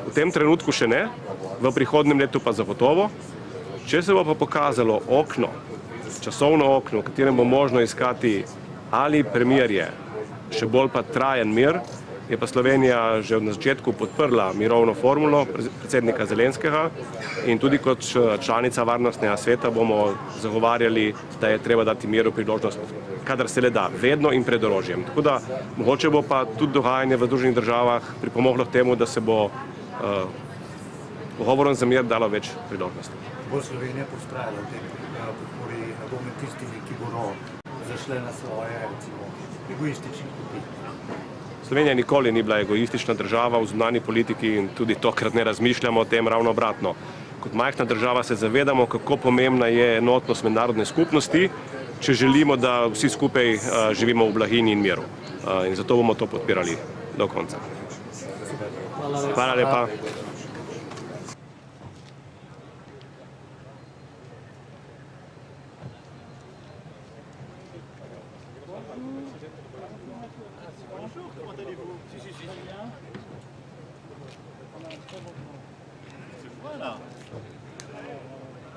V tem trenutku še ne, v prihodnjem letu pa zagotovo. Če se bo pa pokazalo okno, časovno okno, v katerem bo možno iskati ali premirje, še bolj pa trajen mir, je pa Slovenija že od začetku podprla mirovno formulo predsednika Zelenskega in tudi kot članica Varnostnega sveta bomo zagovarjali, da je treba dati miru priložnost, kadar se le da, vedno in pred orožjem. Tako da mogoče bo pa tudi dogajanje v Združenih državah pripomoglo k temu, da se bo pogovorom za mir dalo več priložnosti. Bo Slovenija postrajala v tem podpori, ne bo med tistimi, ki bodo zašle na svoje, recimo, egoistične poti? Slovenija nikoli ni bila egoistična država v zunanji politiki in tudi tokrat ne razmišljamo o tem, ravno obratno. Kot majhna država se zavedamo, kako pomembna je enotnost mednarodne skupnosti, če želimo, da vsi skupaj živimo v blaginji in miru. In zato bomo to podpirali do konca. Hvala lepa.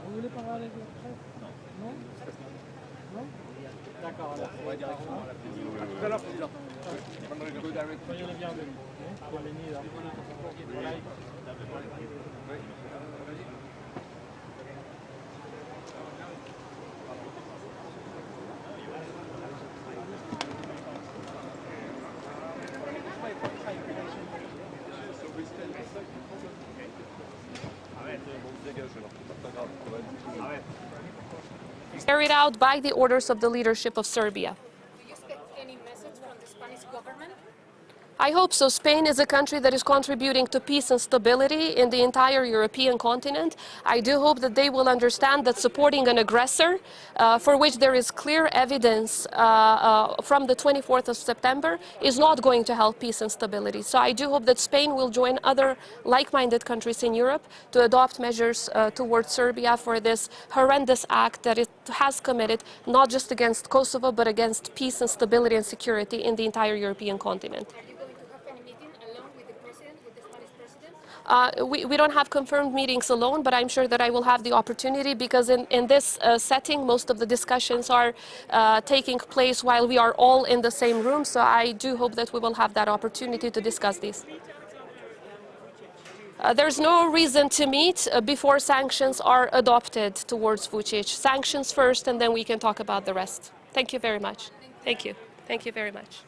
Vous voulez parler de presse? Non? Non? D'accord, alors. On va directement à la présidente. À tout à l'heure, président. Soyez les bienvenus. Bienvenida. Carried out by the orders of the leadership of Serbia. Do you expect any message from the Spanish government? I hope so. Spain is a country that is contributing to peace and stability in the entire European continent. I do hope that they will understand that supporting an aggressor, for which there is clear evidence from the 24th of September, is not going to help peace and stability. So I do hope that Spain will join other like-minded countries in Europe to adopt measures towards Serbia for this horrendous act that it has committed, not just against Kosovo, but against peace and stability and security in the entire European continent. We don't have confirmed meetings alone, but I'm sure that I will have the opportunity because in this setting, most of the discussions are taking place while we are all in the same room. So I do hope that we will have that opportunity to discuss these. There's no reason to meet before sanctions are adopted towards Vučić. Sanctions first, and then we can talk about the rest. Thank you very much. Thank you. Thank you very much.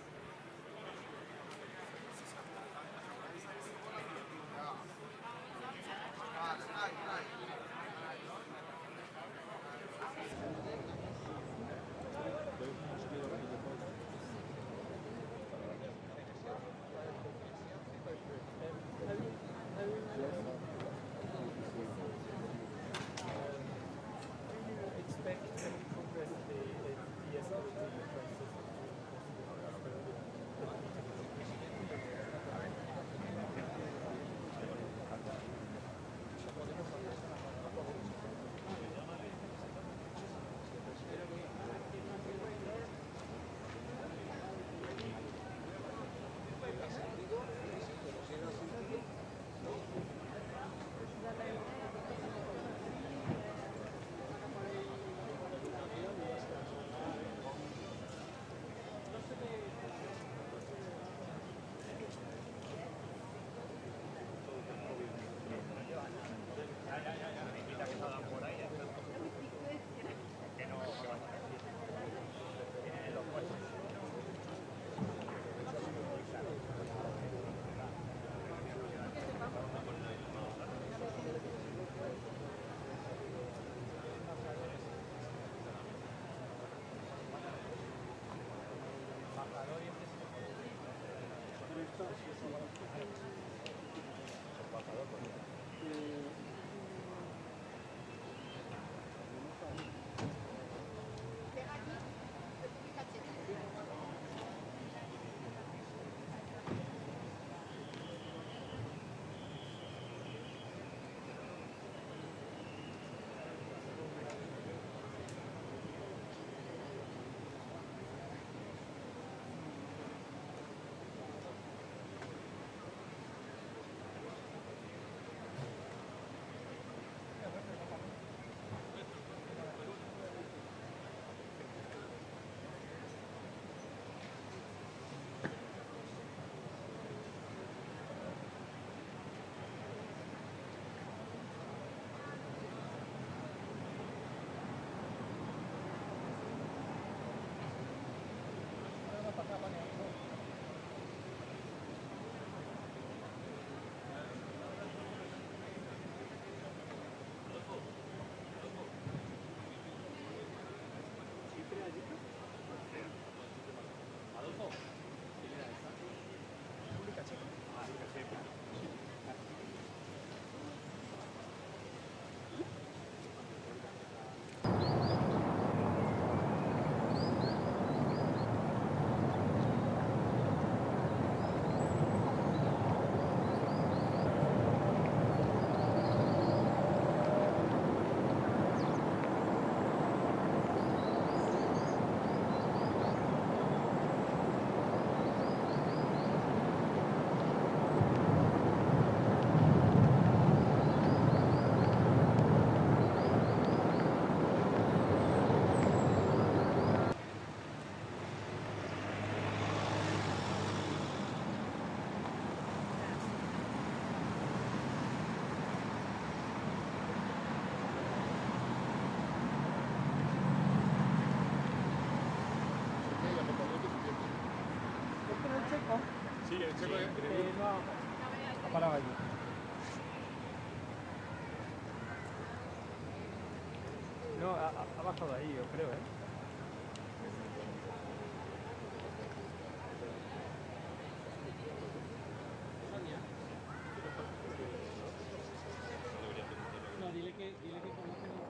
Ha parado allí. No, ha bajado ahí, yo creo, ¿eh? No, dile que coloque los...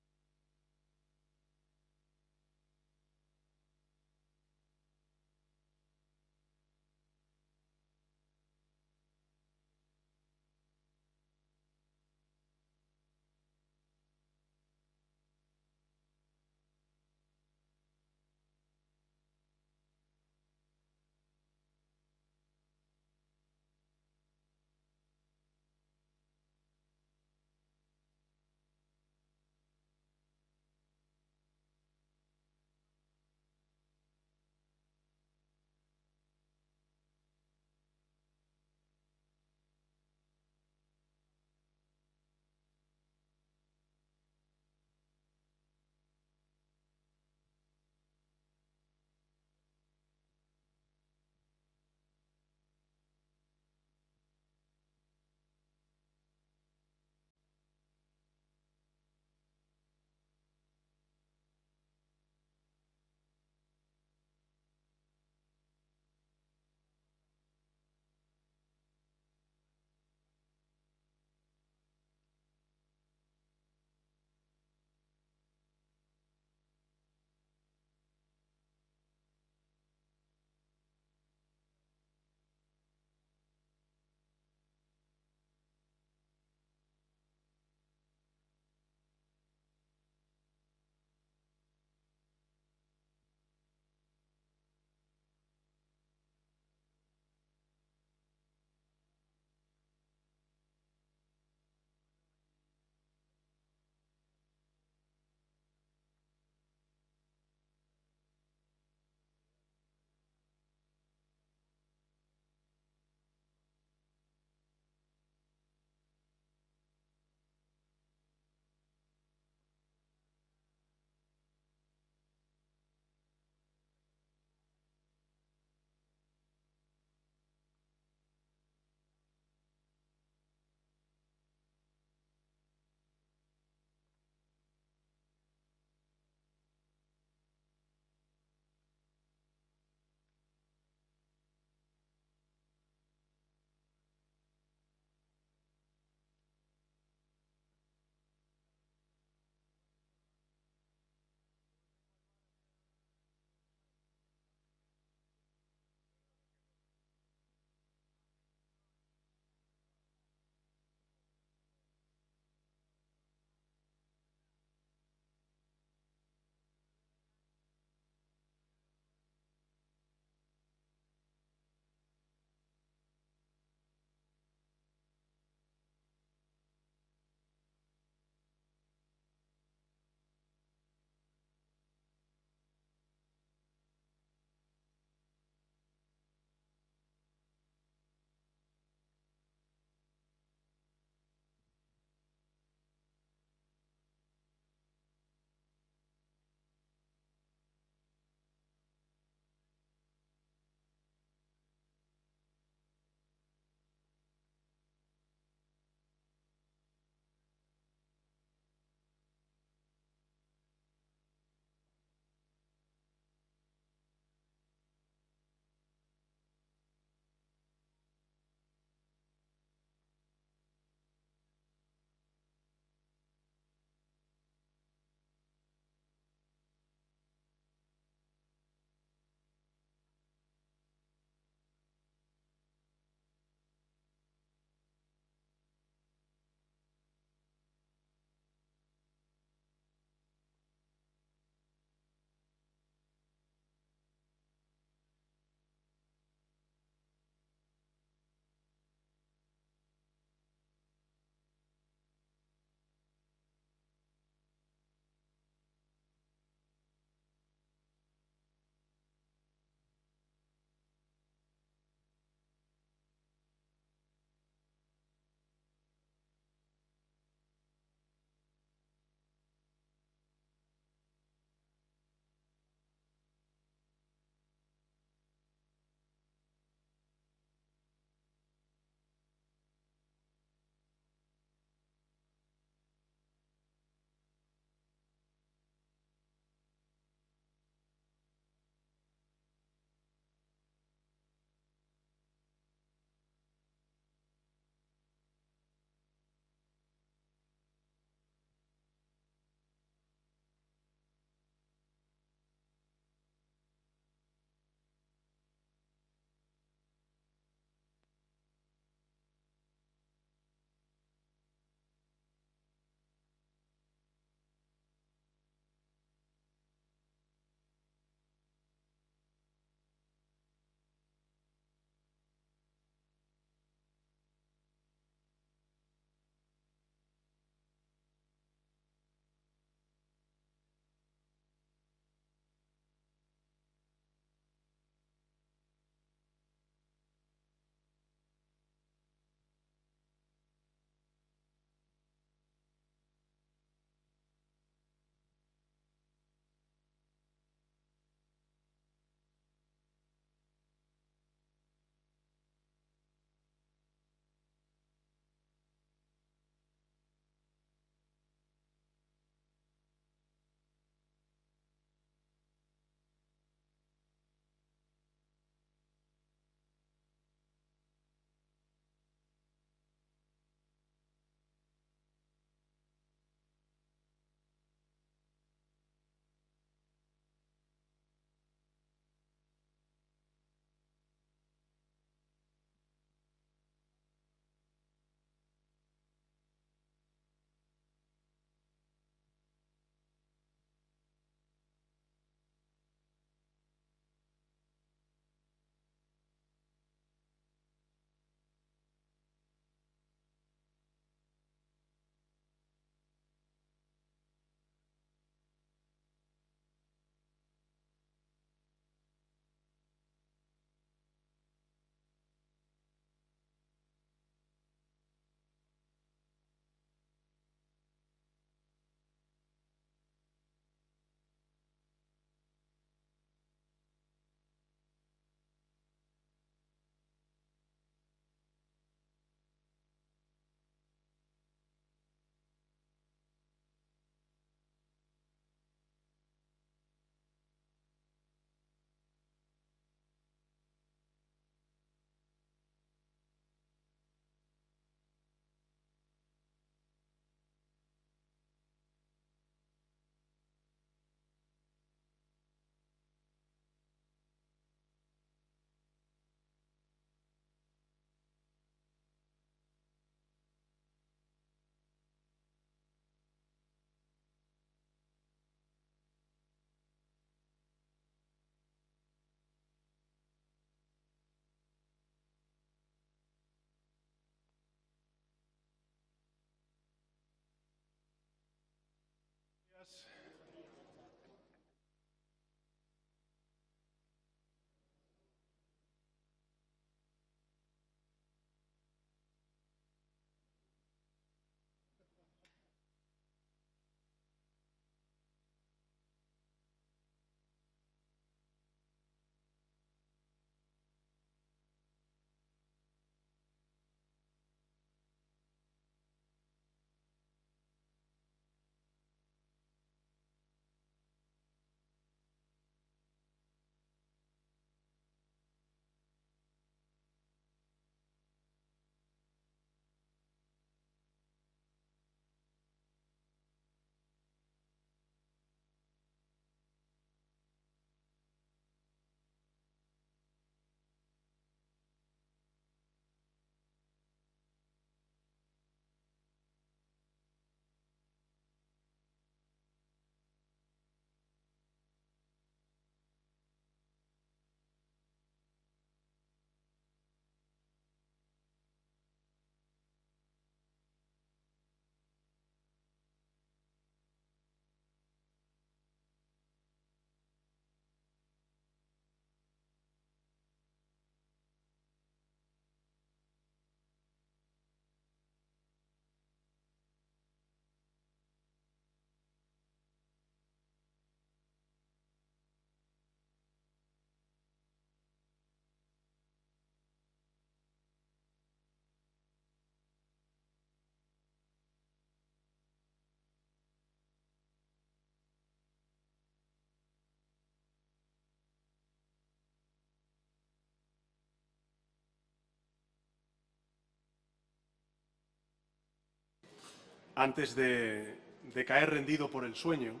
antes de caer rendido por el sueño,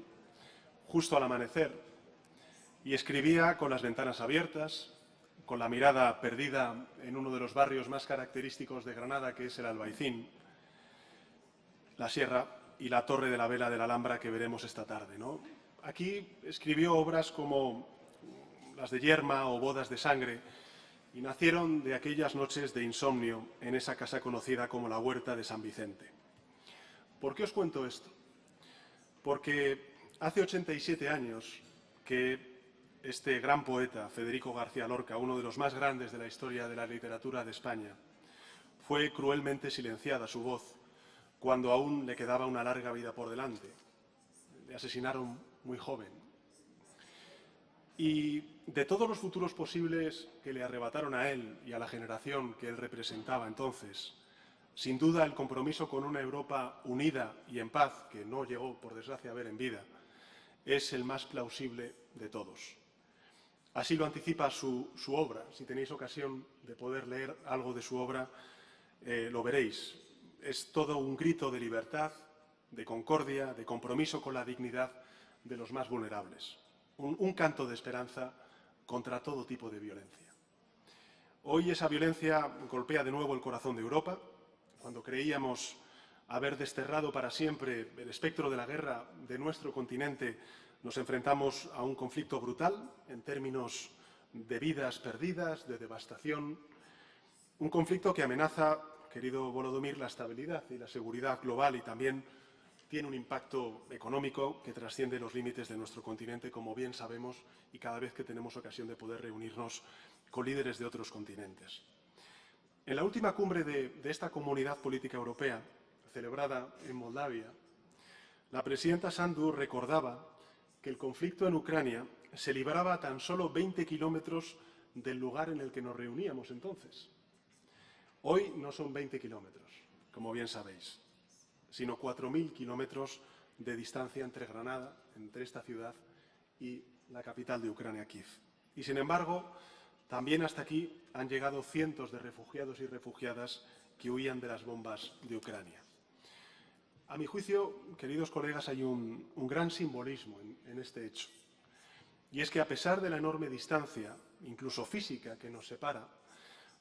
justo al amanecer, y escribía con las ventanas abiertas, con la mirada perdida en uno de los barrios más característicos de Granada, que es el Albaicín, la Sierra y la Torre de la Vela de la Alhambra que veremos esta tarde, ¿no? Aquí escribió obras como las de Yerma o Bodas de Sangre, y nacieron de aquellas noches de insomnio en esa casa conocida como la Huerta de San Vicente. ¿Por qué os cuento esto? Porque hace 87 años que este gran poeta, Federico García Lorca, uno de los más grandes de la historia de la literatura de España, fue cruelmente silenciada su voz cuando aún le quedaba una larga vida por delante. Le asesinaron muy joven. Y de todos los futuros posibles que le arrebataron a él y a la generación que él representaba entonces, sin duda el compromiso con una Europa unida y en paz, que no llegó por desgracia a ver en vida, es el más plausible de todos. Así lo anticipa su obra. Si tenéis ocasión de poder leer algo de su obra, lo veréis. Es todo un grito de libertad, de concordia, de compromiso con la dignidad de los más vulnerables. Un canto de esperanza contra todo tipo de violencia. Hoy esa violencia golpea de nuevo el corazón de Europa. Cuando creíamos haber desterrado para siempre el espectro de la guerra de nuestro continente, nos enfrentamos a un conflicto brutal en términos de vidas perdidas, de devastación. Un conflicto que amenaza, querido Volodymyr, la estabilidad y la seguridad global, y también tiene un impacto económico que trasciende los límites de nuestro continente, como bien sabemos, y cada vez que tenemos ocasión de poder reunirnos con líderes de otros continentes. En la última cumbre de esta Comunidad Política Europea, celebrada en Moldavia, la presidenta Sandu recordaba que el conflicto en Ucrania se libraba a tan solo 20 kilómetros del lugar en el que nos reuníamos entonces. Hoy no son 20 kilómetros, como bien sabéis, sino 4.000 kilómetros de distancia entre Granada, entre esta ciudad, y la capital de Ucrania, Kiev. Y sin embargo, también hasta aquí han llegado cientos de refugiados y refugiadas que huían de las bombas de Ucrania. A mi juicio, queridos colegas, hay un gran simbolismo en este hecho. Y es que a pesar de la enorme distancia, incluso física, que nos separa,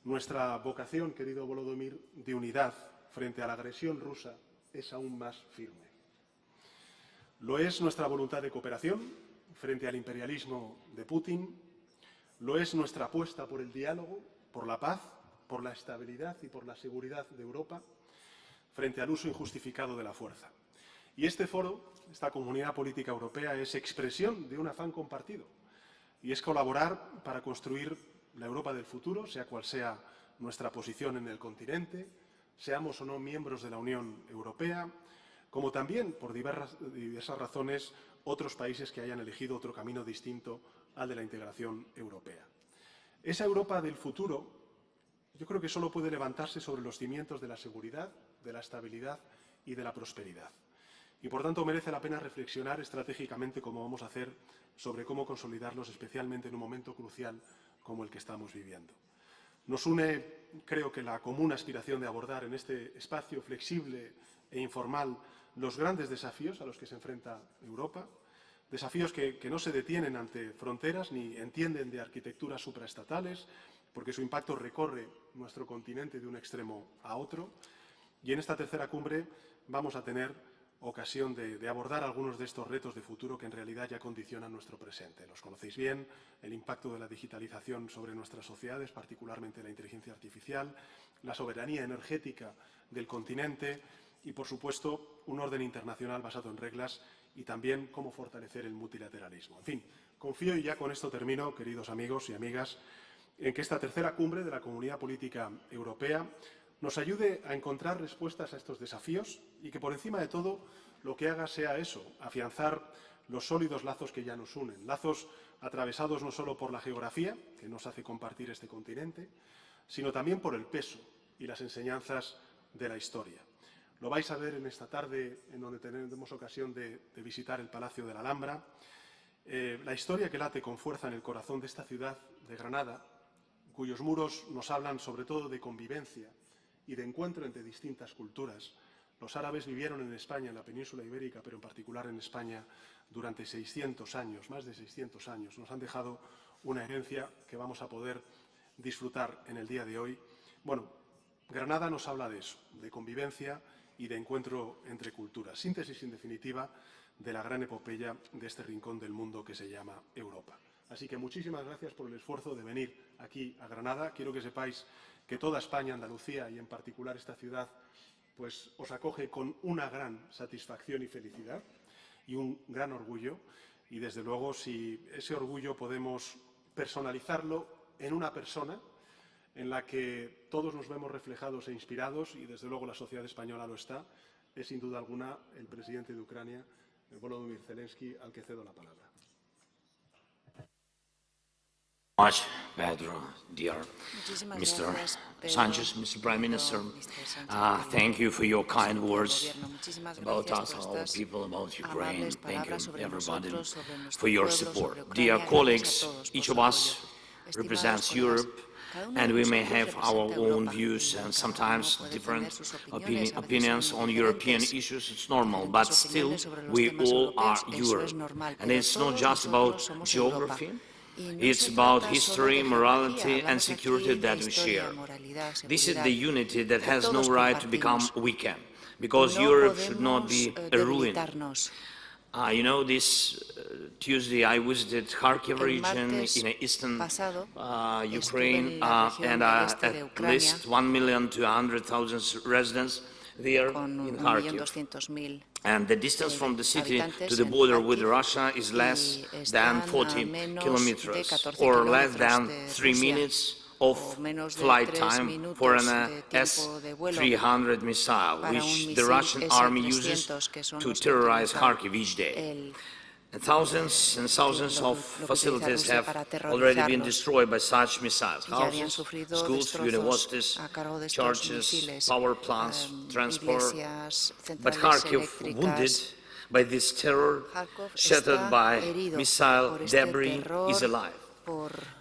nuestra vocación, querido Volodymyr, de unidad frente a la agresión rusa es aún más firme. Lo es nuestra voluntad de cooperación frente al imperialismo de Putin, lo es nuestra apuesta por el diálogo, por la paz, por la estabilidad y por la seguridad de Europa frente al uso injustificado de la fuerza. Y este foro, esta Comunidad Política Europea, es expresión de un afán compartido, y es colaborar para construir la Europa del futuro, sea cual sea nuestra posición en el continente, seamos o no miembros de la Unión Europea, como también, por diversas razones, otros países que hayan elegido otro camino distinto al de la integración europea. Esa Europa del futuro, yo creo que solo puede levantarse sobre los cimientos de la seguridad, de la estabilidad y de la prosperidad. Y, por tanto, merece la pena reflexionar estratégicamente cómo vamos a hacer sobre cómo consolidarlos, especialmente en un momento crucial como el que estamos viviendo. Nos une, creo que, la común aspiración de abordar en este espacio flexible e informal los grandes desafíos a los que se enfrenta Europa, desafíos que no se detienen ante fronteras ni entienden de arquitecturas supraestatales, porque su impacto recorre nuestro continente de un extremo a otro. Y en esta tercera cumbre vamos a tener ocasión de abordar algunos de estos retos de futuro que en realidad ya condicionan nuestro presente. Los conocéis bien: el impacto de la digitalización sobre nuestras sociedades, particularmente la inteligencia artificial, la soberanía energética del continente y, por supuesto, un orden internacional basado en reglas y también cómo fortalecer el multilateralismo. En fin, confío, y ya con esto termino, queridos amigos y amigas, en que esta tercera cumbre de la Comunidad Política Europea nos ayude a encontrar respuestas a estos desafíos y que, por encima de todo, lo que haga sea eso, afianzar los sólidos lazos que ya nos unen, lazos atravesados no solo por la geografía, que nos hace compartir este continente, sino también por el peso y las enseñanzas de la historia. Lo vais a ver en esta tarde, en donde tenemos ocasión de visitar el Palacio de la Alhambra, la historia que late con fuerza en el corazón de esta ciudad de Granada, cuyos muros nos hablan sobre todo de convivencia y de encuentro entre distintas culturas, Los árabes vivieron en España, en la península ibérica, pero en particular en España, durante 600 años, más de 600 años. Nos han dejado una herencia que vamos a poder disfrutar en el día de hoy. Bueno, Granada nos habla de eso, de convivencia y de encuentro entre culturas. Síntesis, en definitiva, de la gran epopeya de este rincón del mundo que se llama Europa. Así que muchísimas gracias por el esfuerzo de venir aquí a Granada. Quiero que sepáis que toda España, Andalucía y en particular esta ciudad, pues os acoge con una gran satisfacción y felicidad y un gran orgullo. Y desde luego, si ese orgullo podemos personalizarlo en una persona en la que todos nos vemos reflejados e inspirados, y desde luego la sociedad española lo está, es sin duda alguna el presidente de Ucrania, Volodymyr Zelensky, al que cedo la palabra. Much, Pedro, dear Mr. Sanchez, Mr. Prime Minister. Thank you for your kind words about us, our people, about Ukraine. Thank you, everybody, for your support. Dear colleagues, each of us represents Europe, and we may have our own views and sometimes different opinions on European issues. It's normal, but still, we all are Europe. And it's not just about geography. It's about history, morality and security that we share. This is the unity that has no right to become weakened, because Europe should not be a ruin. You know, this Tuesday I visited Kharkiv region in eastern Ukraine, and at least 1,200,000 residents there in Kharkiv. And the distance from the city to the border with Russia is less than 40 kilometers, or less than 3 minutes of flight time for an S-300 missile, which the Russian army uses to terrorize Kharkiv each day. And thousands of facilities have already been destroyed by such missiles: houses, schools, universities, churches, power plants, transport. But Kharkiv, wounded by this terror, shattered by missile debris, is alive.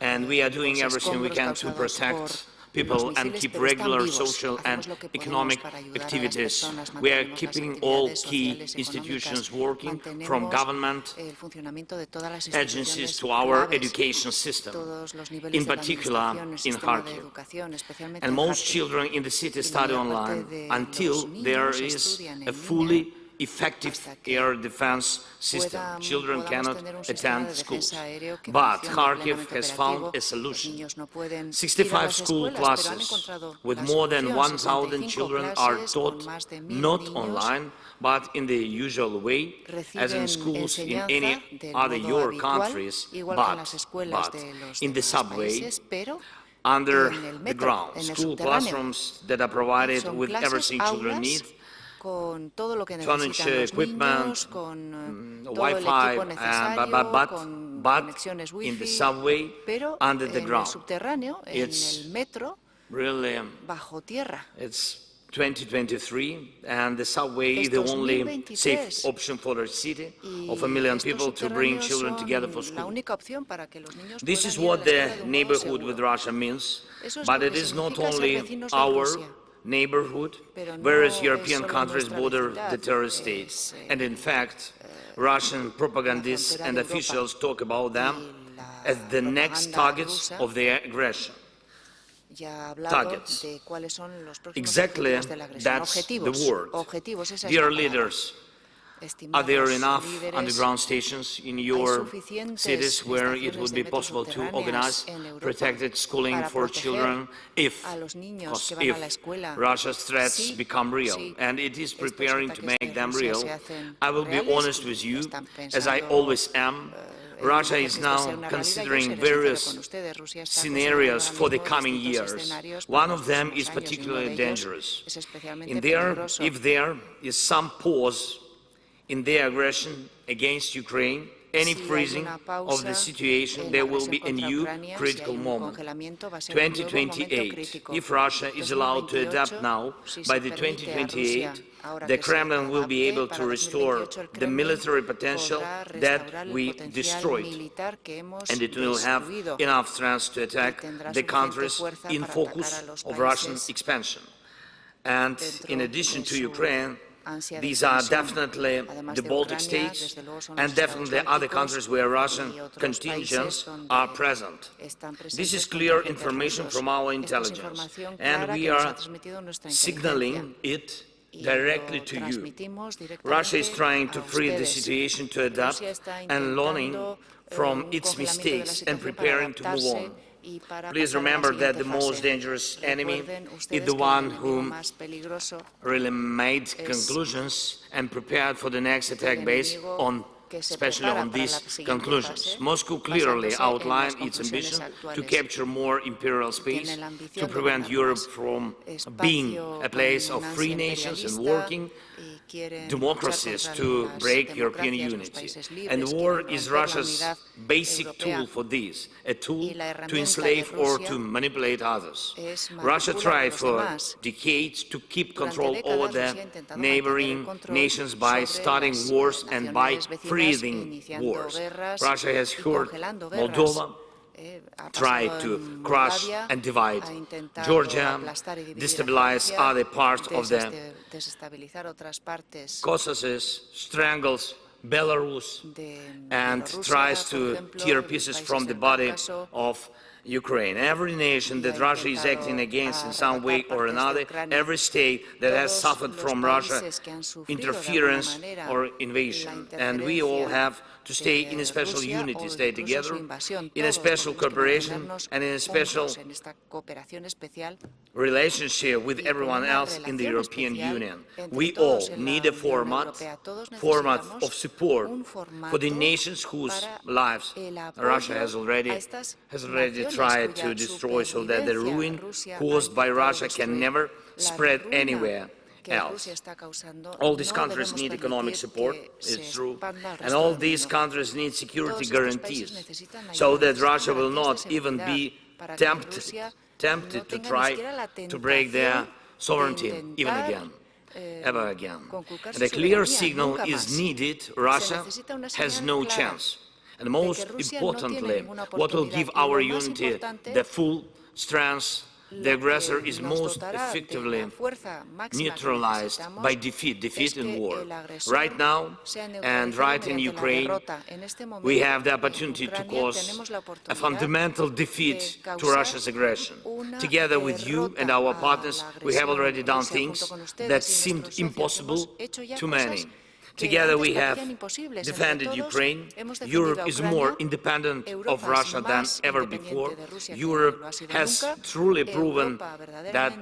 And we are doing everything we can to protect people and keep regular social and economic activities. We are keeping all key institutions working, from government agencies to our education system, in particular in Kharkiv. And most children in the city study online until there is a fully effective air defense system. Children cannot attend schools. But Kharkiv has found a solution. 65 school classes with more than 1,000 children are taught not online, but in the usual way, as in schools in any other Euro countries, but in the subway, under the ground. School classrooms that are provided with everything children need: furniture, equipment, Wi-Fi, but in the subway, under the ground. It's really, it's 2023, and the subway is the only safe option for a city of 1 million people to bring children together for school. This is what the neighborhood with Russia means, but it is not only our neighborhood, whereas European countries border the terrorist states. And in fact, Russian propagandists and officials talk about them as the next targets of their aggression. Targets. Exactly, that's the word. Dear leaders, are there enough underground stations in your cities where it would be possible to organize protected schooling for children if Russia's threats become real? And it is preparing to make them real. I will be honest with you, as I always am. Russia is now considering various scenarios for the coming years. One of them is particularly dangerous. If there is some pause in their aggression against Ukraine, any freezing of the situation, there will be a new critical moment. 2028. If Russia is allowed to adapt now, by the 2028, the Kremlin will be able to restore the military potential that we destroyed, and it will have enough strength to attack the countries in focus of Russian expansion. And in addition to Ukraine, these are definitely the Baltic states and definitely other countries where Russian contingents are present. This is clear information from our intelligence, and we are signaling it directly to you. Russia is trying to free the situation to adapt and learning from its mistakes and preparing to move on. Please remember that the most dangerous enemy is the one who really made conclusions and prepared for the next attack based on, especially on these conclusions. Moscow clearly outlined its ambition to capture more imperial space, to prevent Europe from being a place of free nations and working democracies to break European unity. And war is Russia's basic tool for this, a tool to enslave or to manipulate others. Russia tried for decades to keep control over the neighboring nations by starting wars and by freezing wars. Russia has hurt Moldova, tried to crush and divide Georgia, destabilize other parts of the Caucasus, strangles Belarus, and tries to tear pieces from the body of Ukraine. Every nation that Russia is acting against in some way or another, every state that has suffered from Russia's interference or invasion. And we all have to stay in a special unity, stay together, in a special cooperation and in a special relationship with everyone else in the European Union. We all need a format of support for the nations whose lives Russia has already tried to destroy, so that the ruin caused by Russia can never spread anywhere else. All these countries need economic support, it's true, and all these countries need security guarantees, so that Russia will not even be tempted to try to break their sovereignty ever again. And a clear signal is needed. Russia has no chance. And most importantly, what will give our unity the full strength, the aggressor is most effectively neutralized by defeat in war. Right now, and right in Ukraine, we have the opportunity to cause a fundamental defeat to Russia's aggression. Together with you and our partners, we have already done things that seemed impossible to many. Together we have defended Ukraine. Europe is more independent of Russia than ever before. Europe has truly proven that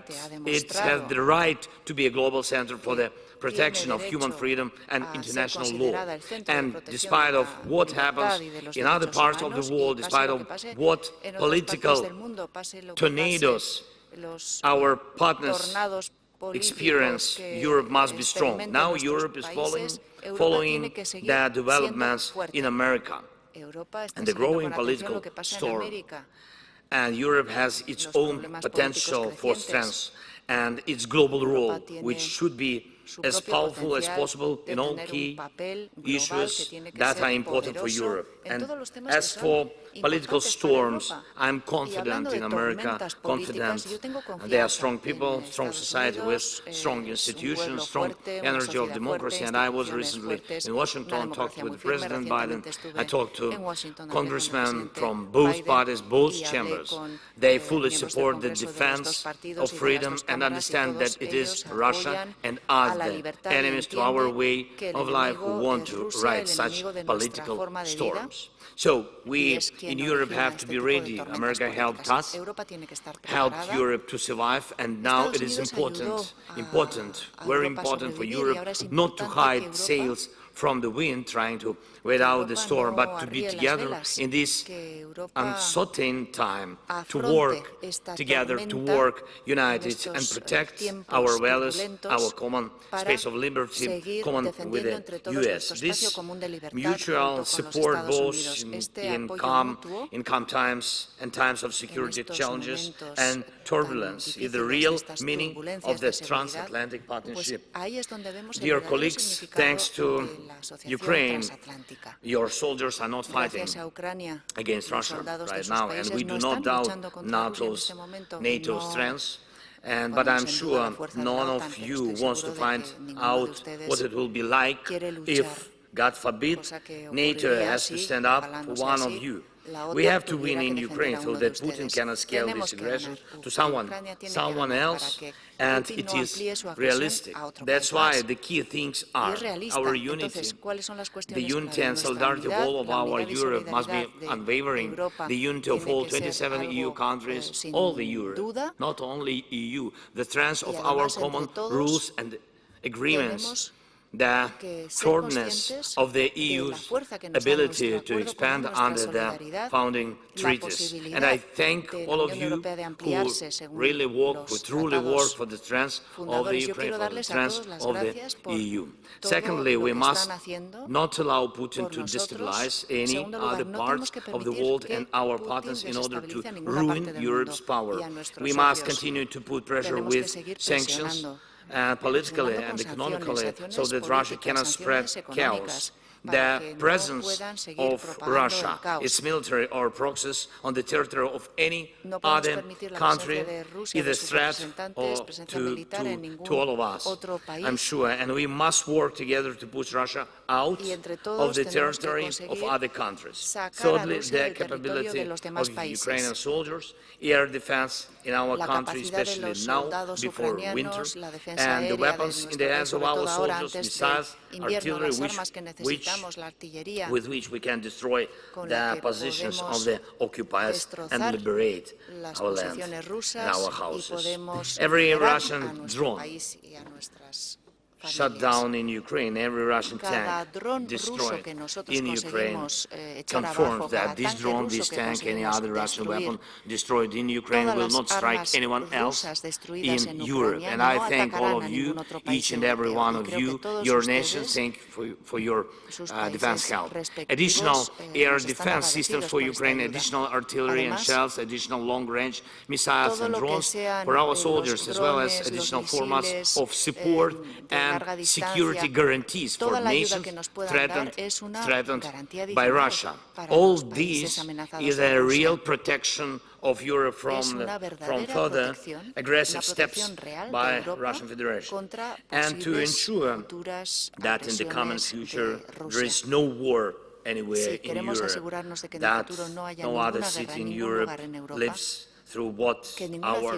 it has the right to be a global center for the protection of human freedom and international law. And despite of what happens in other parts of the world, despite of what political tornadoes our partners experience, Europe must be strong. Now Europe is following the developments in America and the growing political storm. And Europe has its own potential for strength and its global role, which should be as powerful as possible in all key issues that are important for Europe. And as for political storms, I'm confident in America, confident they are strong people, strong society with strong institutions, strong energy of democracy. And I was recently in Washington, talked with President Biden. I talked to congressmen from both parties, both chambers. They fully support the defense of freedom and understand that it is Russia and us, the enemies to our way of life, who want to ride such political storms. So we in Europe have to be ready. America helped us, helped Europe to survive, and now it is important, very important for Europe not to hide sails from the wind, trying to wait out the storm, but to be together in this uncertain time, to work together, to work united and protect our values, our common space of liberty, common with the US. This mutual support both in calm times and times of security challenges and turbulence is the real meaning of the transatlantic partnership. Dear colleagues, thanks to Ukraine, your soldiers are not fighting against Russia right now, and we do not doubt NATO's strength But I'm sure none of you wants to find out what it will be like if, God forbid, NATO has to stand up for one of you. We have to win in Ukraine so that Putin cannot scale this aggression to someone else, and it is realistic. That's why the key things are our unity. The unity and solidarity of all of our Europe must be unwavering. The unity of all 27 EU countries, all the Europe, not only EU. The strength of our common rules and agreements. The shortness of the EU's ability to expand under the founding treaties. And I thank all of you who really work, who truly work for the strength of the Ukraine, for the strength of the EU. Secondly, we must not allow Putin to destabilize any other parts of the world and our partners in order to ruin Europe's power. We must continue to put pressure with sanctions, politically and economically, so that Russia cannot spread chaos. The presence of Russia, its military or proxies on the territory of any other country is a threat to all of us, I'm sure, and we must work together to push Russia out of the territory of other countries. Thirdly, the capability of Ukrainian soldiers, air defense in our country, especially now before winter, and the weapons in the hands of our soldiers, missiles, artillery, with which we can destroy the positions of the occupiers and liberate our land and our houses. Every Russian drone shut down in Ukraine, every Russian tank destroyed in Ukraine confirms that this drone, this tank, any other Russian weapon destroyed in Ukraine will not strike anyone else in Europe. And I thank all of you, each and every one of you, your nations, thank you for your defense help. Additional air defense systems for Ukraine, additional artillery and shells, additional long-range missiles and drones for our soldiers, as well as additional formats of support and security guarantees for nations threatened by Russia. All this is a real protection of Europe from further aggressive steps by Russian Federation, and to ensure that in the coming future there is no war anywhere in Europe, that no other city in Europe lives through what our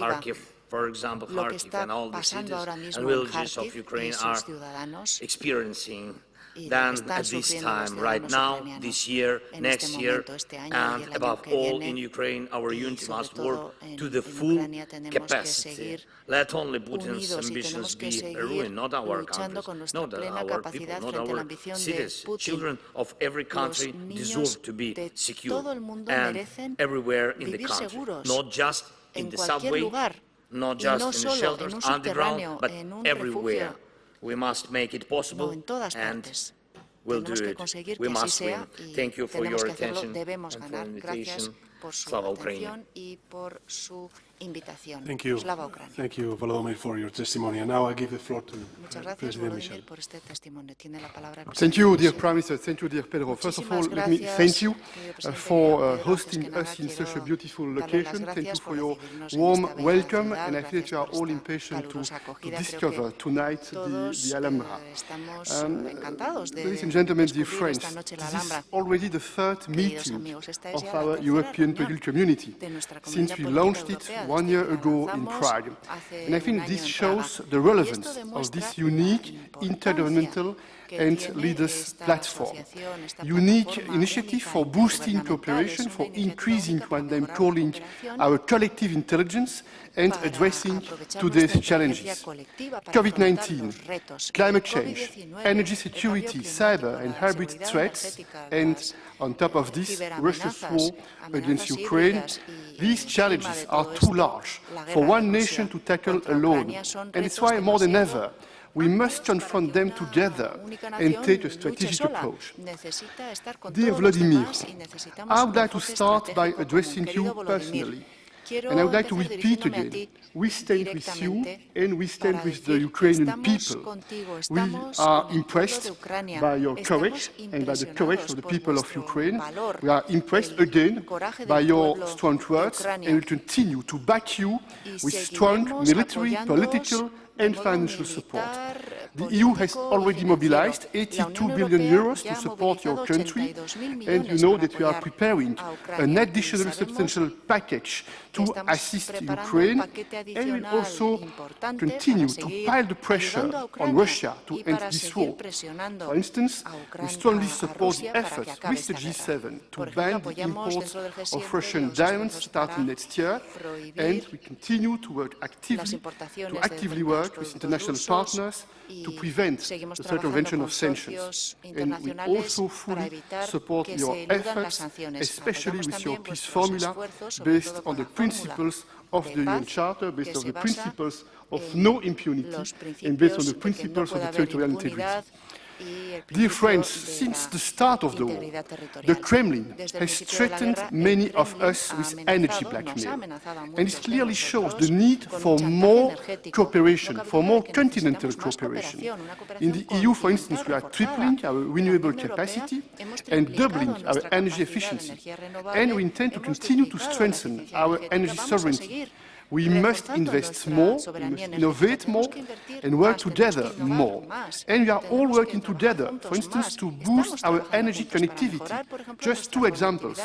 Kharkiv, for example, Kharkiv and all the cities and villages of Ukraine are experiencing. Then at this time, right now, this year, next year, and above all in Ukraine, our unity must work to the full capacity. Let only Putin's ambitions be ruined, not our countries, not our people, not our cities. Children of every country deserve to be secure, and everywhere in the country, not just in the subway, not just in the shelters, underground, but everywhere. We must make it possible, and we'll do it. We must win. Thank you for your attention and for the invitation. Slava Ukraini. Thank you. Thank you, Volodymyr, for your testimony. And now I give the floor to President Michel. Thank you, dear Prime Minister. Thank you, dear Pedro. First of all, let me thank you for hosting us in such a beautiful location. Thank you for your warm welcome, and I feel that you are all impatient to discover tonight the Alhambra. Ladies and gentlemen, dear friends, this is already the third meeting of our European political community since we launched it 1 year ago in Prague. And I think this shows the relevance of this unique intergovernmental and leaders platform. Unique initiative for boosting cooperation, for increasing what I'm calling our collective intelligence and addressing today's challenges. COVID-19, climate change, energy security, cyber and hybrid threats, and on top of this, Russia's war against Ukraine. These challenges are too large for one nation to tackle alone, and it's why more than ever we must confront them together and take a strategic approach. Dear Volodymyr, I would like to start by addressing you personally. And I would like to repeat again, we stand with you and we stand with the Ukrainian people. We are impressed by your courage and by the courage of the people of Ukraine. We are impressed again by your strong words and will continue to back you with strong military, political and financial support. The EU has already mobilized 82 billion euros to support your country, and you know that we are preparing an additional substantial package to assist Ukraine, and will also continue to pile the pressure on Russia to end this war. For instance, we strongly support the efforts with the G7 to ban the imports of Russian diamonds starting next year, and we continue to work actively work with international partners to prevent the circumvention of sanctions. And we also fully support your efforts, especially with your peace formula based on the principles of the UN Charter, based on the principles of no impunity, and based on the principles of the territorial integrity. Dear friends, since the start of the war, the Kremlin has threatened many of us with energy blackmail, and it clearly shows the need for more cooperation, for more continental cooperation. In the EU, for instance, we are tripling our renewable capacity and doubling our energy efficiency, and we intend to continue to strengthen our energy sovereignty. We must invest more, we must innovate more, and work together more. And we are all working together, for instance, to boost our energy connectivity. Just two examples.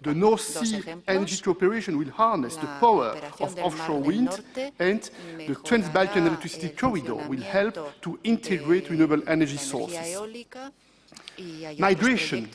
The North Sea Energy Cooperation will harness the power of offshore wind, and the Trans-Balkan Electricity Corridor will help to integrate renewable energy sources. Migration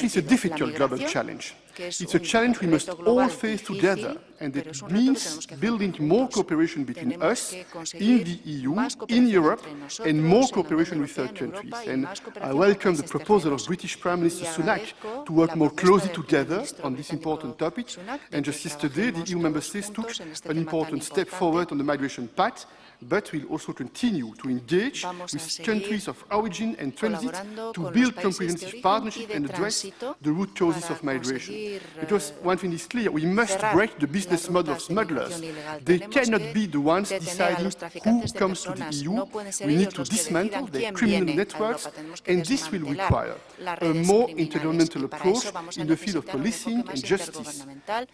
is a difficult global challenge. It's a challenge we must all face together, and it means building more cooperation between us, in the EU, in Europe, and more cooperation with third countries. And I welcome the proposal of British Prime Minister Sunak to work more closely together on this important topic. And just yesterday, the EU member states took an important step forward on the migration pact, but we'll also continue to engage with countries of origin and transit to build comprehensive partnerships and address the root causes of migration. Because one thing is clear, we must break the business model of smugglers. They cannot be the ones deciding who comes to the EU. We need to dismantle their criminal networks, and this will require a more intergovernmental approach in the field of policing and justice.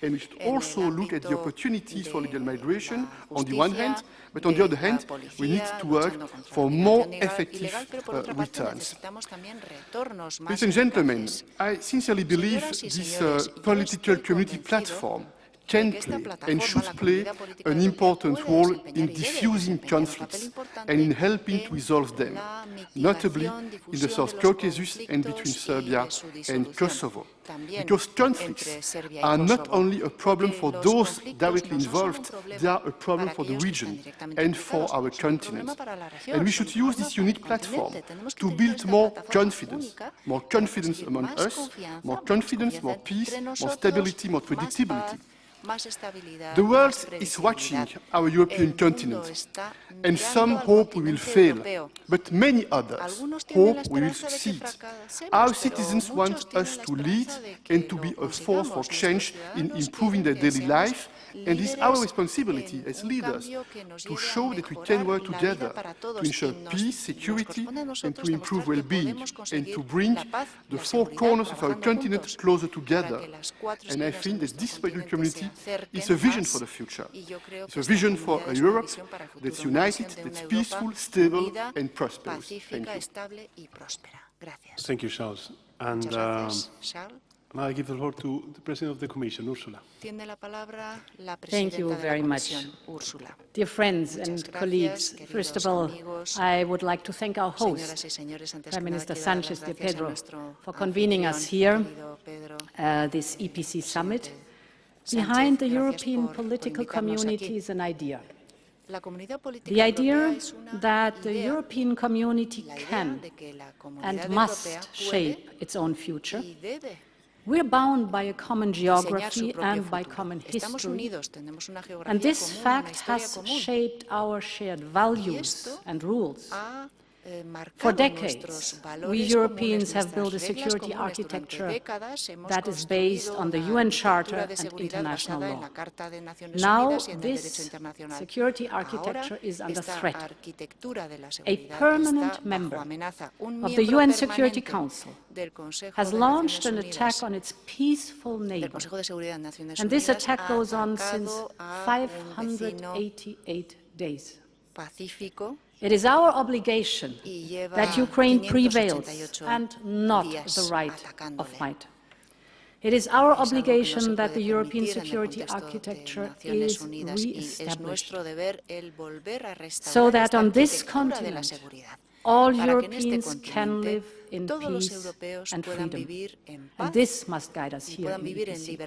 And we should also look at the opportunities for legal migration on the one hand, but on the other hand, we need to work for more effective returns. Ladies and gentlemen, I sincerely believe this political community platform can play and should play an important role in diffusing conflicts and in helping to resolve them, notably in the South Caucasus and between Serbia and Kosovo. Because conflicts are not only a problem for those directly involved, they are a problem for the region and for our continent. And we should use this unique platform to build more confidence among us, more confidence, more peace, more stability, more predictability. The world is watching our European continent, and some hope we will fail, but many others hope we will succeed. Our citizens want us to lead and to be a force for change in improving their daily life, and it is our responsibility as leaders to show that we can work together to ensure peace, security, and to improve well-being, and to bring the four corners of our continent closer together. And I think that this political community is a vision for the future. It's a vision for a Europe that's united, that's peaceful, stable, and prosperous. Thank you. Thank you, Charles. And now I give the floor to the President of the Commission, Ursula. Thank you very much. Dear friends and colleagues, first of all, I would like to thank our host, Prime Minister Sanchez de Pedro, for convening us here, this EPC summit. Behind the European political community is an idea. The idea that the European community can and must shape its own future. We're bound by a common geography and by common history, and this fact has shaped our shared values and rules. For decades, we Europeans have built a security architecture that is based on the UN Charter and international law. Now, this security architecture is under threat. A permanent member of the UN Security Council has launched an attack on its peaceful neighbor, and this attack goes on since 588 days. It is our obligation that Ukraine prevails and not the right of might. It is our obligation that the European security architecture is re-established so that on this continent all Europeans can live in peace and freedom. And this must guide us here in EPC.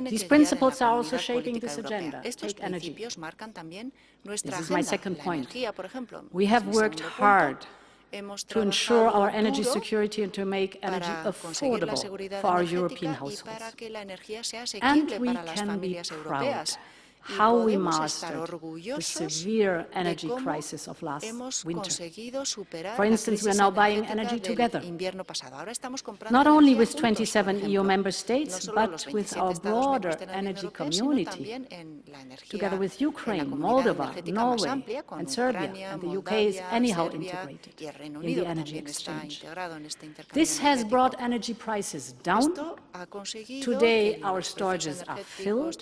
These principles are also shaping this agenda. Take energy. This is my second point. We have worked hard to ensure our energy security and to make energy affordable for our European households. And we can be proud how we mastered the severe energy crisis of last winter. For instance, we are now buying energy together, not only with 27 EU member states, but with our broader energy community, together with Ukraine, Moldova, Norway, and Serbia, and the UK is anyhow integrated in the energy exchange. This has brought energy prices down. Today, our storages are filled.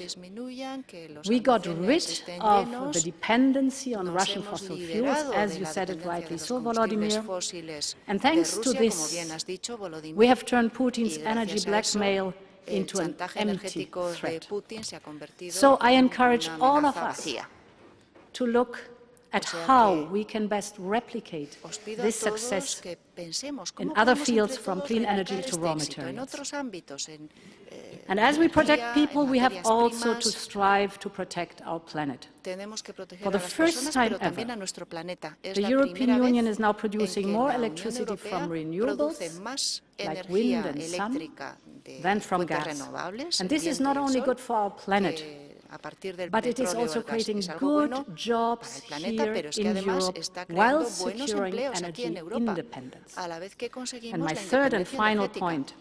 We got rid of the dependency on Russian fossil fuels, as you said it rightly so, Volodymyr. And thanks to this, we have turned Putin's energy blackmail into an empty threat. So I encourage all of us to look at how we can best replicate this success in other fields, from clean energy to raw materials. And as we protect people, we have also to strive to protect our planet. For the first time ever, the European Union is now producing more electricity from renewables, like wind and sun, than from gas. And this is not only good for our planet, but it is also creating good jobs here in Europe while securing energy independence. And my third and final point,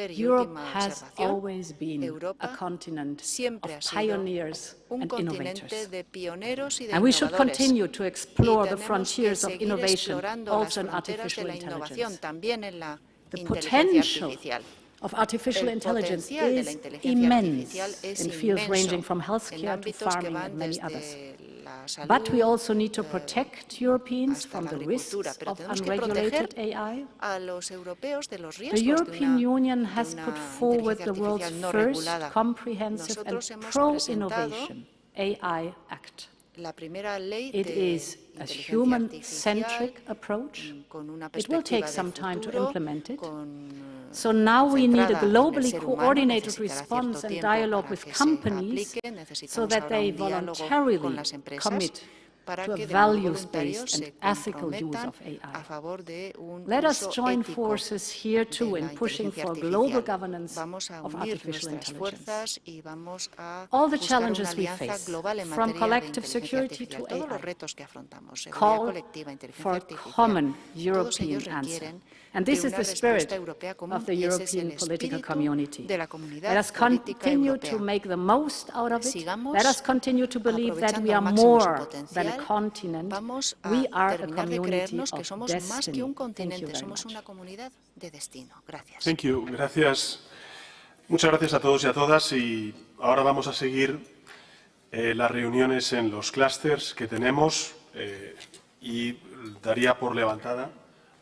Europe has always been a continent of pioneers and innovators. And we should continue to explore the frontiers of innovation, also in artificial intelligence. The potential of artificial intelligence is immense in fields ranging from healthcare to farming and many others. But we also need to protect Europeans from the risks of unregulated AI. The European Union has put forward the world's first comprehensive and pro-innovation AI Act. It is a human-centric approach. It will take some time to implement it. So now we need a globally coordinated response and dialogue with companies so that they voluntarily commit to a values-based and ethical use of AI. Let us join forces here too in pushing for global governance of artificial intelligence. All the challenges we face, from collective security to AI, call for a common European answer. And this is the spirit of the European political community. Let us continue to make the most out of it. Let us continue to believe that we are more than a continent. We are a community of destiny. Thank you very much. Thank you. Gracias. Muchas gracias a todos y a todas. Y ahora vamos a seguir las reuniones en los clústeres que tenemos y daría por levantada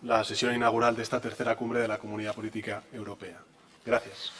la sesión inaugural de esta tercera cumbre de la Comunidad Política Europea. Gracias.